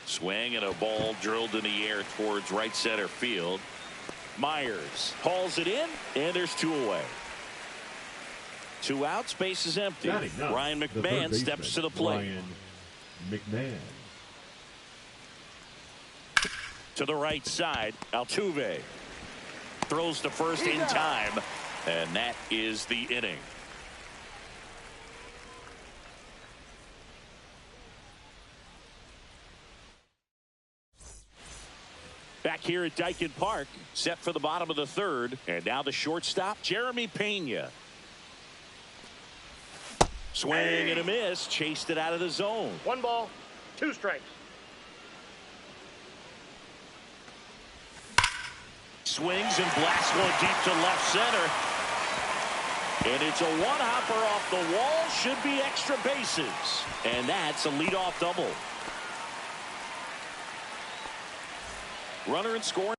Swing and a ball drilled in the air towards right center field. Myers hauls it in, and there's 2 away. 2 outs, base is empty. Batting up, Ryan the McMahon third steps baseman, to the plate. Ryan McMahon. To the right side, Altuve throws to first in time, and that is the inning. Back here at Dyken Park, set for the bottom of the 3rd, and now the shortstop, Jeremy Pena. Swing and a miss, chased it out of the zone. 1 ball, 2 strikes. Swings and blasts one deep to left center. And it's a one-hopper off the wall. Should be extra bases. And that's a leadoff double. Runner in scoring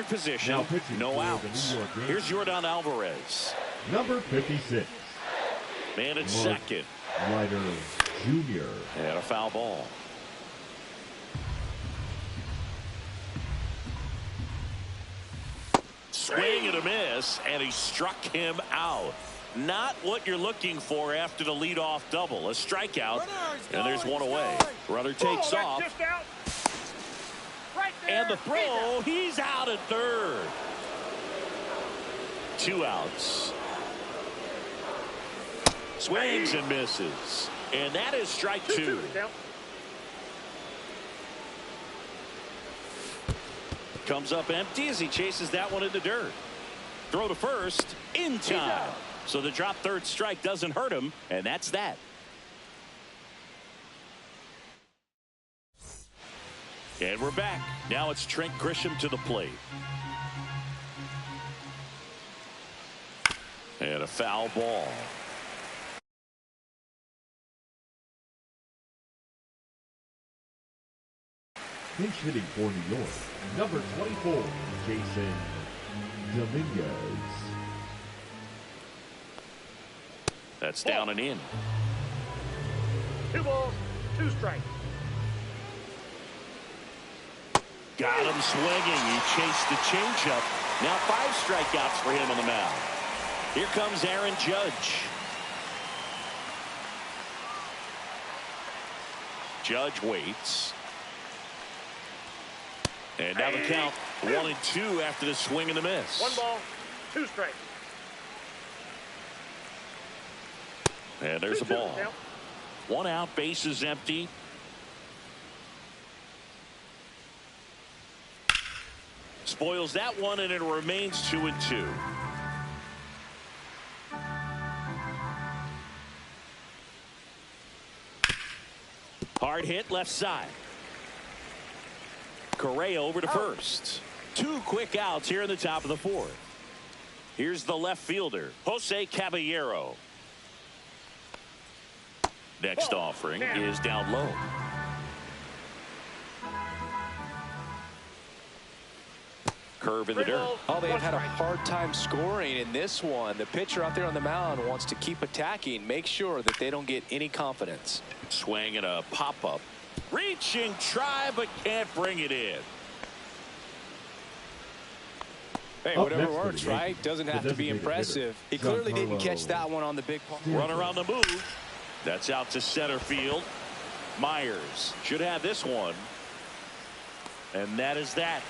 position. Now pitching No for the outs. New York Yankees. Here's Yordan Alvarez. Number 56. Man at Mark second. Ryder Jr. And a foul ball. Swing and a miss, and he struck him out. Not what you're looking for after the leadoff double. A strikeout, and there's one away. Runner takes off. And the throw, he's out at third. 2 outs. Swings and misses. And that is strike 2. Comes up empty as he chases that one in the dirt. Throw to first in time. So the drop third strike doesn't hurt him, and that's that. And we're back. Now it's Trent Grisham to the plate. And a foul ball. Pinch hitting for New York. Number 24, Jason Dominguez. That's down and in. 2 balls, 2 strikes. Got him swinging. He chased the changeup. Now 5 strikeouts for him on the mound. Here comes Aaron Judge. Judge waits. And now the count 1-2 after the swing and the miss. 1 ball, 2 strikes. And there's a ball. 1 out, bases empty. Spoils that one, and it remains 2-2. Hard hit left side. Correa over to first. 2 quick outs here in the top of the 4th. Here's the left fielder, Jose Caballero. Next offering is down low. Curve in the dirt. Oh, they've had a hard time scoring in this one. The pitcher out there on the mound wants to keep attacking, make sure that they don't get any confidence. Swing and a pop-up. Reaching, try, but can't bring it in. Hey, whatever works, right? Doesn't have to be impressive. He clearly didn't catch that one on the big part. Runner on the move. That's out to center field. Myers should have this one. And that is that.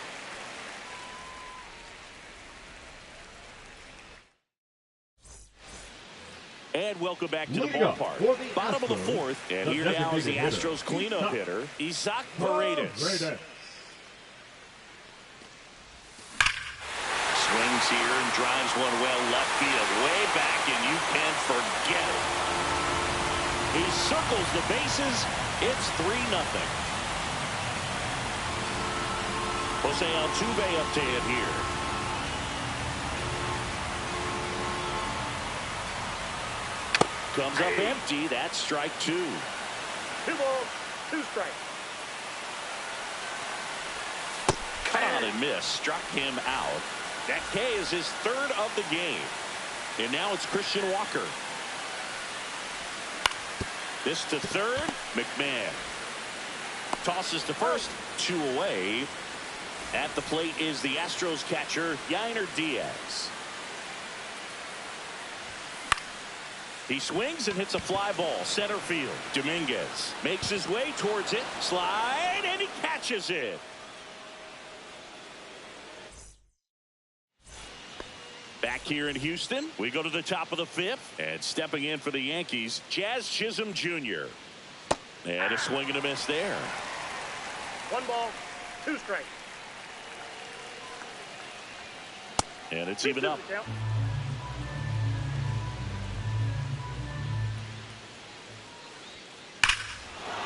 And welcome back to the ballpark. Bottom of the 4th. And here now is the Astros cleanup hitter, Isaac Paredes. Swings here and drives one well left field. Way back, and you can forget it. He circles the bases. It's 3-0. Jose Altuve up to hit here. Comes up empty. That's strike 2. 2 balls, 2 strikes. Cut on and miss. Struck him out. That K is his 3rd of the game. And now it's Christian Walker. This to 3rd. McMahon tosses to first. 2 away. At the plate is the Astros catcher, Yainer Diaz. He swings and hits a fly ball center field. Dominguez makes his way towards it. Slide, and he catches it. Back here in Houston, we go to the top of the 5th. And stepping in for the Yankees, Jazz Chisholm Jr. And a swing and a miss there. 1 ball, 2 strikes. And it's even up.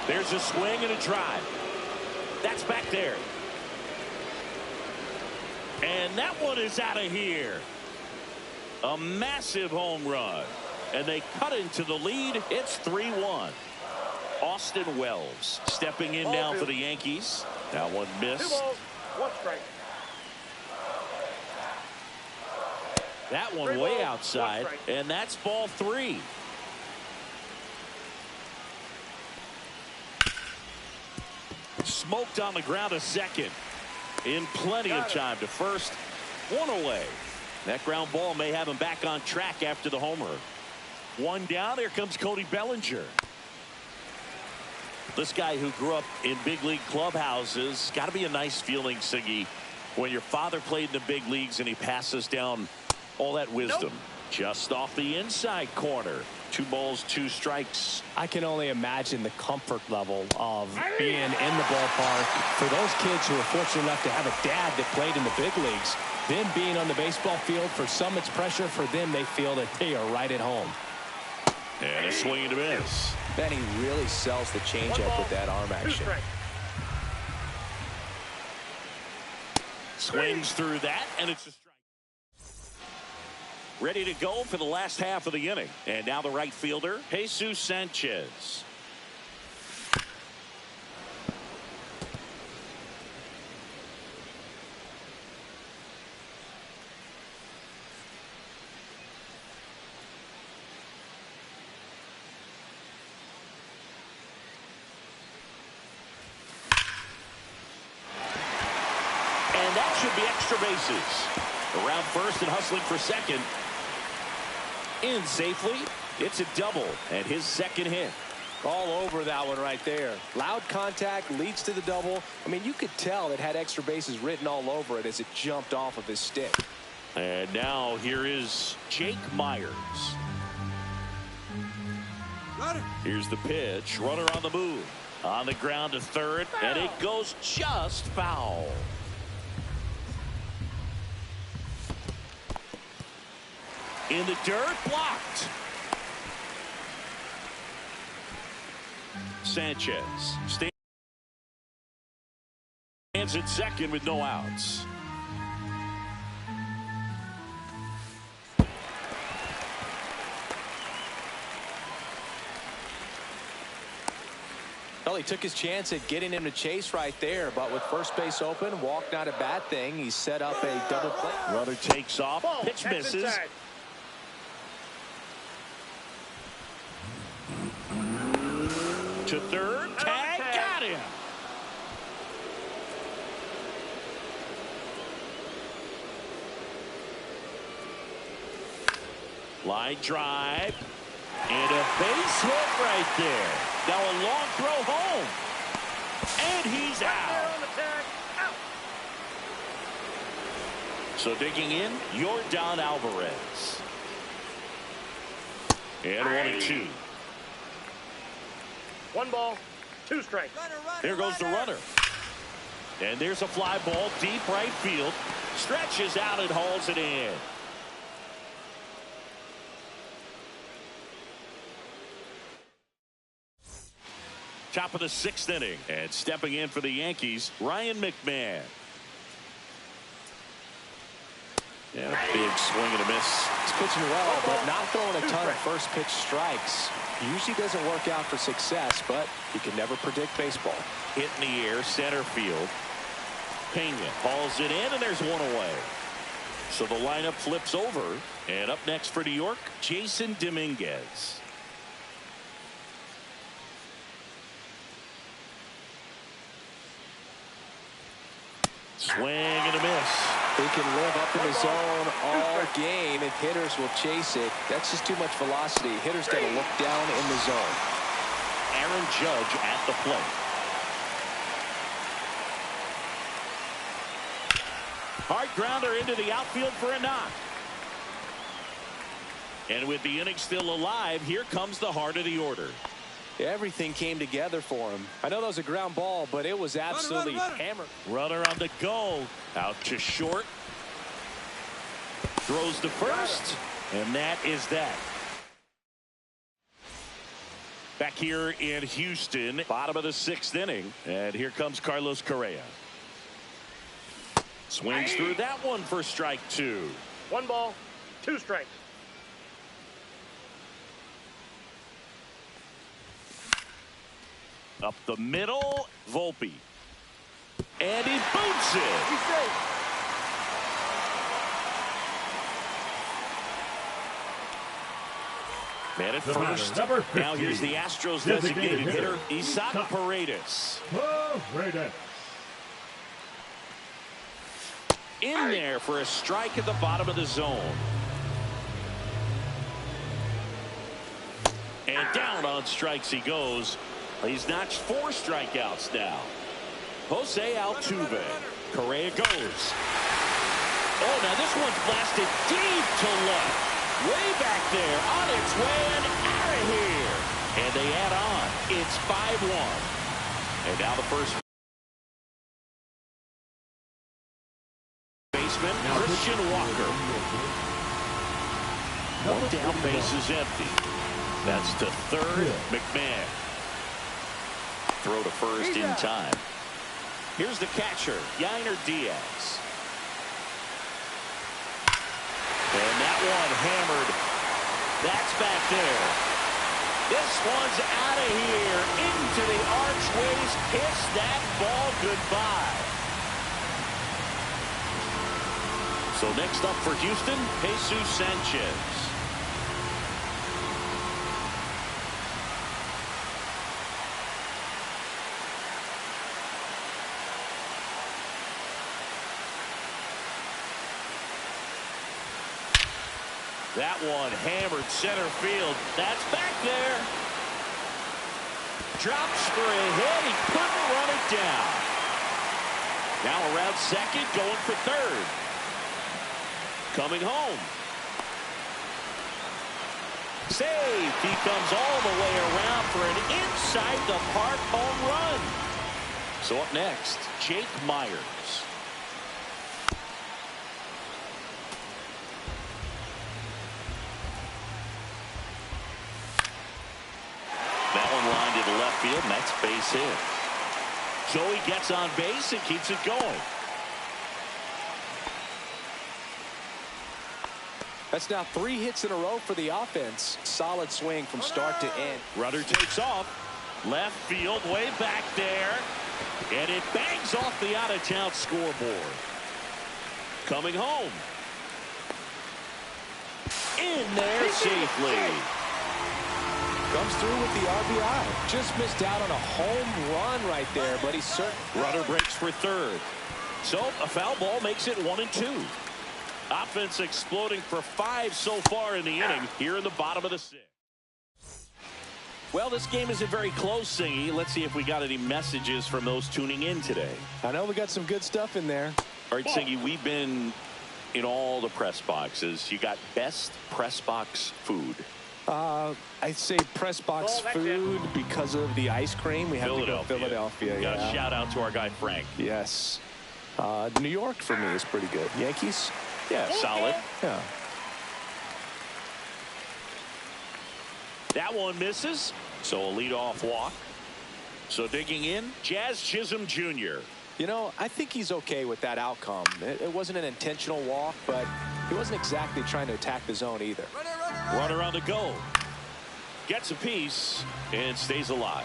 There's a swing and a drive. That's back there. And that one is out of here. A massive home run. and they cut into the lead. It's 3-1. Austin Wells stepping in now for the Yankees. That one missed. 2 balls, 1 strike. That one way outside, and that's ball 3. Smoked on the ground to second. In plenty of time to first. 1 away. That ground ball may have him back on track after the homer. 1 down. Here comes Cody Bellinger. This guy who grew up in big league clubhouses. Got to be a nice feeling, Siggy, when your father played in the big leagues and he passes down all that wisdom. Just off the inside corner. 2 balls, 2 strikes. I can only imagine the comfort level of being in the ballpark for those kids who are fortunate enough to have a dad that played in the big leagues. Them being on the baseball field, for some it's pressure. For them, they feel that they are right at home. And a swing and a miss. Man, he really sells the changeup with that arm action. Swings through that, and it's a strike. Ready to go for the last half of the inning. And now the right fielder, Jesus Sanchez. And that should be extra bases. Around first and hustling for second. In safely. It's a double and his second hit. All over that one right there. Loud contact leads to the double. I mean, you could tell it had extra bases written all over it as it jumped off of his stick. And now here is Jake Myers. Here's the pitch. Runner on the move. On the ground to third, and it goes just foul. In the dirt, blocked. Sanchez stands at second with no outs. Well, he took his chance at getting him to chase right there, but with first base open, walk not a bad thing. He set up a double play. Runner takes off. Pitch misses. To third. Tag. Got him. Line drive. And a base hit right there. Now a long throw home. And he's out. So digging in, Yordan Alvarez. And 1-2. 1 ball, 2 strikes. There goes the runner. And there's a fly ball deep right field. Stretches out and hauls it in. Top of the 6th inning. And stepping in for the Yankees, Ryan McMahon. And a big swing and a miss. He's pitching well, but not throwing a ton of first pitch strikes. Usually doesn't work out for success, but you can never predict baseball. Hit in the air, center field. Pena hauls it in, and there's 1 away. So the lineup flips over. And up next for New York, Jason Dominguez. Swing and a miss. He can live up in the zone all game if hitters will chase it. That's just too much velocity. Hitters got to look down in the zone. Aaron Judge at the plate. Hard grounder into the outfield for a knock. And with the inning still alive, here comes the heart of the order. Everything came together for him. I know that was a ground ball, but it was absolutely hammered. Runner on the go. Out to short. Throws to first. And that is that. Back here in Houston, bottom of the 6th inning. And here comes Carlos Correa. Swings through that one for strike 2. 1 ball, 2 strikes. Up the middle, Volpe. And he boots it. He's safe. Man at The batter, first. number 50. Now here's the Astros designated hitter, Isaac Paredes. Paredes. In there for a strike at the bottom of the zone. And down on strikes he goes. He's notched 4 strikeouts now. Jose Altuve. Correa goes. Oh, now this one's blasted deep to left. Way back there, on its way and out of here. And they add on. It's 5-1. And now the first baseman, Christian Walker. One down, base is empty. That's to third, McMahon. Throw to first in time. Here's the catcher, Yainer Diaz. And that one hammered. That's back there. This one's out of here. Into the archways. Kiss that ball goodbye. So next up for Houston, Jesus Sanchez. That one hammered center field. That's back there. Drops for a hit. He couldn't run it down. Now around second, going for third. Coming home. Saved. He comes all the way around for an inside the park home run. So up next, Jake Myers. Line to the left field, and that's base hit. Joey gets on base and keeps it going. That's now 3 hits in a row for the offense. Solid swing from start to end. Runner takes off. Left field, way back there. And it bangs off the out-of-town scoreboard. Coming home. In there safely. Comes through with the RBI. Just missed out on a home run right there, but he's certain. Runner breaks for third. So a foul ball makes it 1-2. Offense exploding for 5 so far in the inning here in the bottom of the 6th. Well, this game isn't very close, Singy. Let's see if we got any messages from those tuning in today. I know we got some good stuff in there. All right, Singy, we've been in all the press boxes. You got best press box food. I'd say press box food because of the ice cream. We have to go Philadelphia. Got a shout out to our guy Frank. Yes. New York for me is pretty good. Yankees? Yeah, solid. Yeah. That one misses. So a leadoff walk. So digging in, Jazz Chisholm Jr. You know, I think he's okay with that outcome. It wasn't an intentional walk, but he wasn't exactly trying to attack the zone either. Runner on the go. Gets a piece and stays alive.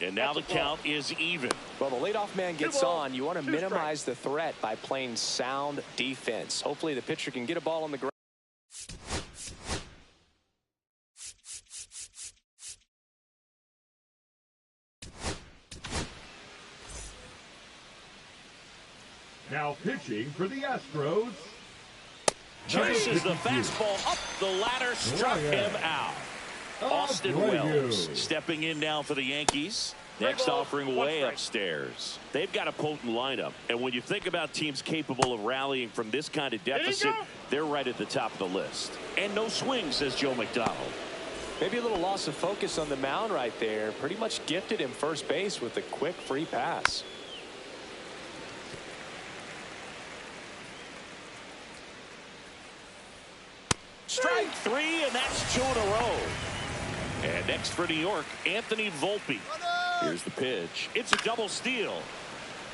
And now the count is even. Well, the leadoff man gets on. You want to minimize the threat by playing sound defense. Hopefully the pitcher can get a ball on the ground. Now pitching for the Astros. Chases the fastball up the ladder, struck him out. Austin Wells stepping in now for the Yankees. Next offering way upstairs. They've got a potent lineup. And when you think about teams capable of rallying from this kind of deficit, they're right at the top of the list. And no swing, says Joe McDonald. Maybe a little loss of focus on the mound right there. Pretty much gifted him first base with a quick free pass. Strike 3, and that's 2 in a row. And next for New York, Anthony Volpe. Here's the pitch. It's a double steal.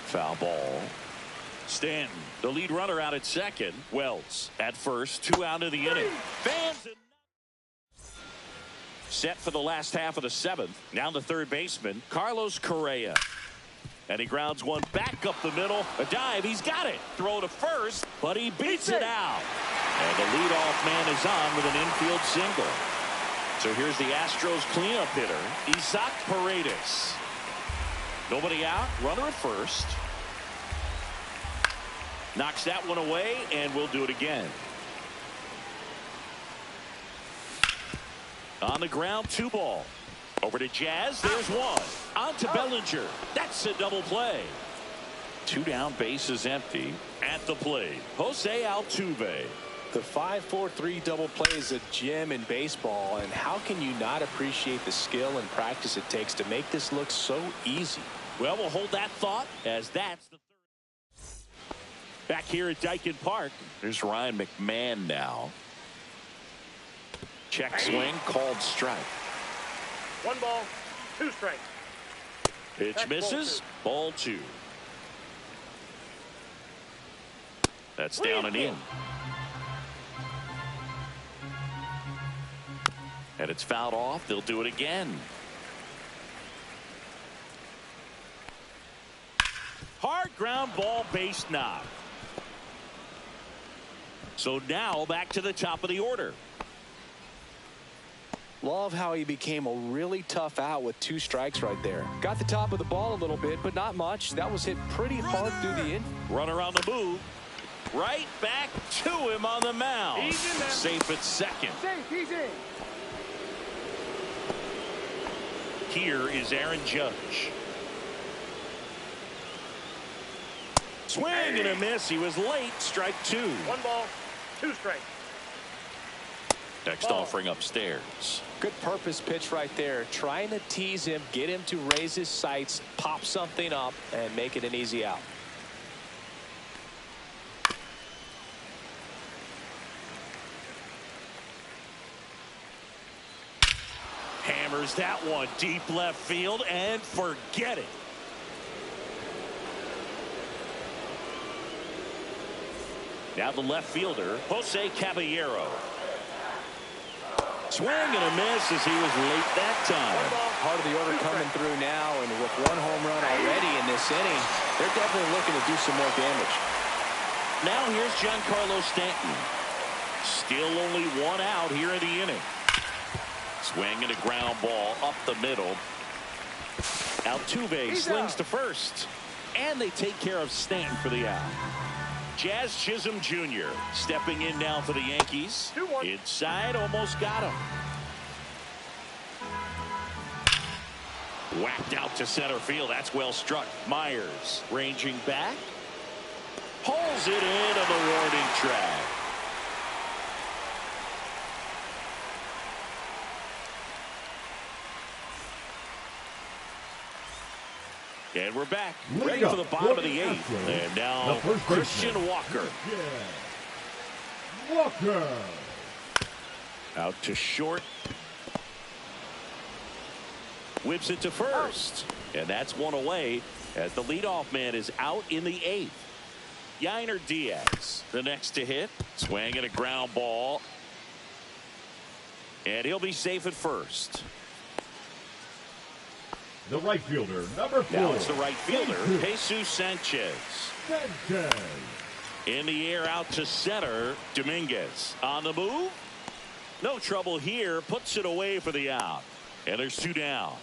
Foul ball. Stanton, the lead runner, out at second. Wells at first, 2 out of the inning. Fans Set for the last half of the 7th. Now the third baseman, Carlos Correa. And he grounds one back up the middle. A dive. He's got it. Throw to first, but he beats it out. And the leadoff man is on with an infield single. So here's the Astros cleanup hitter, Isaac Paredes. Nobody out. Runner at first. Knocks that one away, and we'll do it again. On the ground, 2 ball. Over to Jazz. There's one. On to Bellinger. That's a double play. 2 down, bases empty. At the plate, Jose Altuve. The 5-4-3 double play is a gem in baseball, and how can you not appreciate the skill and practice it takes to make this look so easy? Well, we'll hold that thought as that's the third. Back here at Dyken Park, there's Ryan McMahon now. Check swing, called strike. 1 ball, 2 strikes. Pitch misses, ball 2. That's down and in. And it's fouled off. They'll do it again. Hard ground ball, base knock. So now back to the top of the order. Love how he became a really tough out with 2 strikes right there. Got the top of the ball a little bit, but not much. That was hit pretty hard through the inning. Runner on the move. Right back to him on the mound. He's in there. Safe at second. Safe, he's in. Here is Aaron Judge. Swing and a miss. He was late. Strike 2. 1 ball, 2 strikes. Next offering upstairs. Good purpose pitch right there. Trying to tease him, get him to raise his sights, pop something up, and make it an easy out. Hammers that one deep left field and forget it. Now the left fielder, Jose Caballero. Swing and a miss as he was late that time. Part of the order coming through now, and with 1 home run already in this inning, they're definitely looking to do some more damage. Now here's Giancarlo Stanton. Still only 1 out here in the inning. Swing and a ground ball up the middle. Altuve slings to first. And they take care of Stanton for the out. Jazz Chisholm Jr. stepping in now for the Yankees. Inside, almost got him. Whacked out to center field. That's well struck. Myers ranging back. Pulls it in on the warning track. And we're back, ready for the bottom of the 8th. And now Christian Walker. Walker. Out to short. Whips it to first. And that's 1 away as the leadoff man is out in the 8th. Yainer Diaz, the next to hit. Swing and a ground ball. And he'll be safe at first. The right fielder, number 4. Now it's the right fielder, Jesus Sanchez. Sanchez. In the air out to center, Dominguez. On the move. No trouble here. Puts it away for the out. And there's 2 down.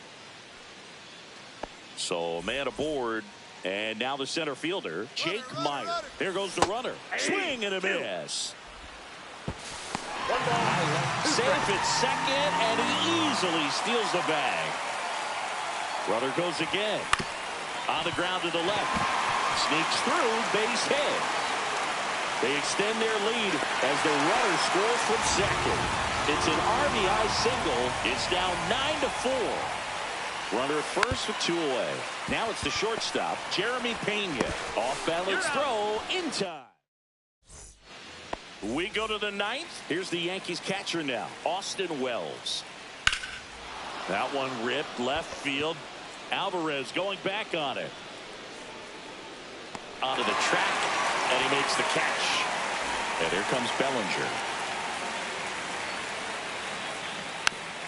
So man aboard. And now the center fielder, Jake Meyer. There goes the runner. Swing and a miss. 1 ball, 2 Safe at second, and he easily steals the bag. Runner goes again. On the ground to the left. Sneaks through, base hit. They extend their lead as the runner scores from second. It's an RBI single. It's down 9-4. Runner at first with 2 away. Now it's the shortstop, Jeremy Pena. Off balance throw in time. We go to the 9th. Here's the Yankees catcher now, Austin Wells. That one ripped left field. Alvarez going back on it. Onto the track, and he makes the catch. And here comes Bellinger.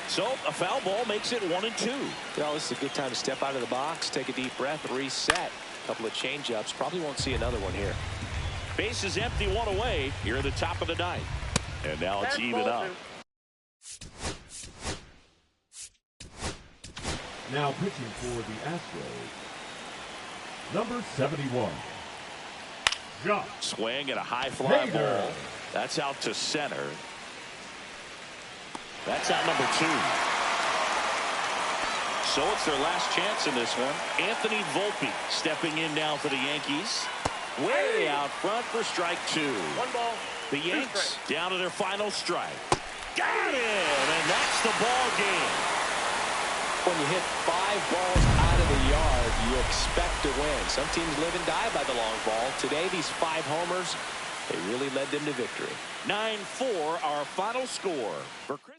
So a foul ball makes it 1-2. You know, this is a good time to step out of the box, take a deep breath, reset. A couple of change-ups. Probably won't see another one here. Base is empty, one away here at the top of the ninth. And now it's even up. Now pitching for the Astros, number 71. Josh. Swing and a high fly Hader. ball. That's out to center. That's out number 2. So it's their last chance in this one. Anthony Volpe stepping in now for the Yankees. Way out front for strike 2. 1 ball. The Yanks down to their final strike. Got him, and that's the ball game. When you hit 5 balls out of the yard, you expect to win. Some teams live and die by the long ball. Today, these 5 homers, they really led them to victory. 9-4, our final score for Chris.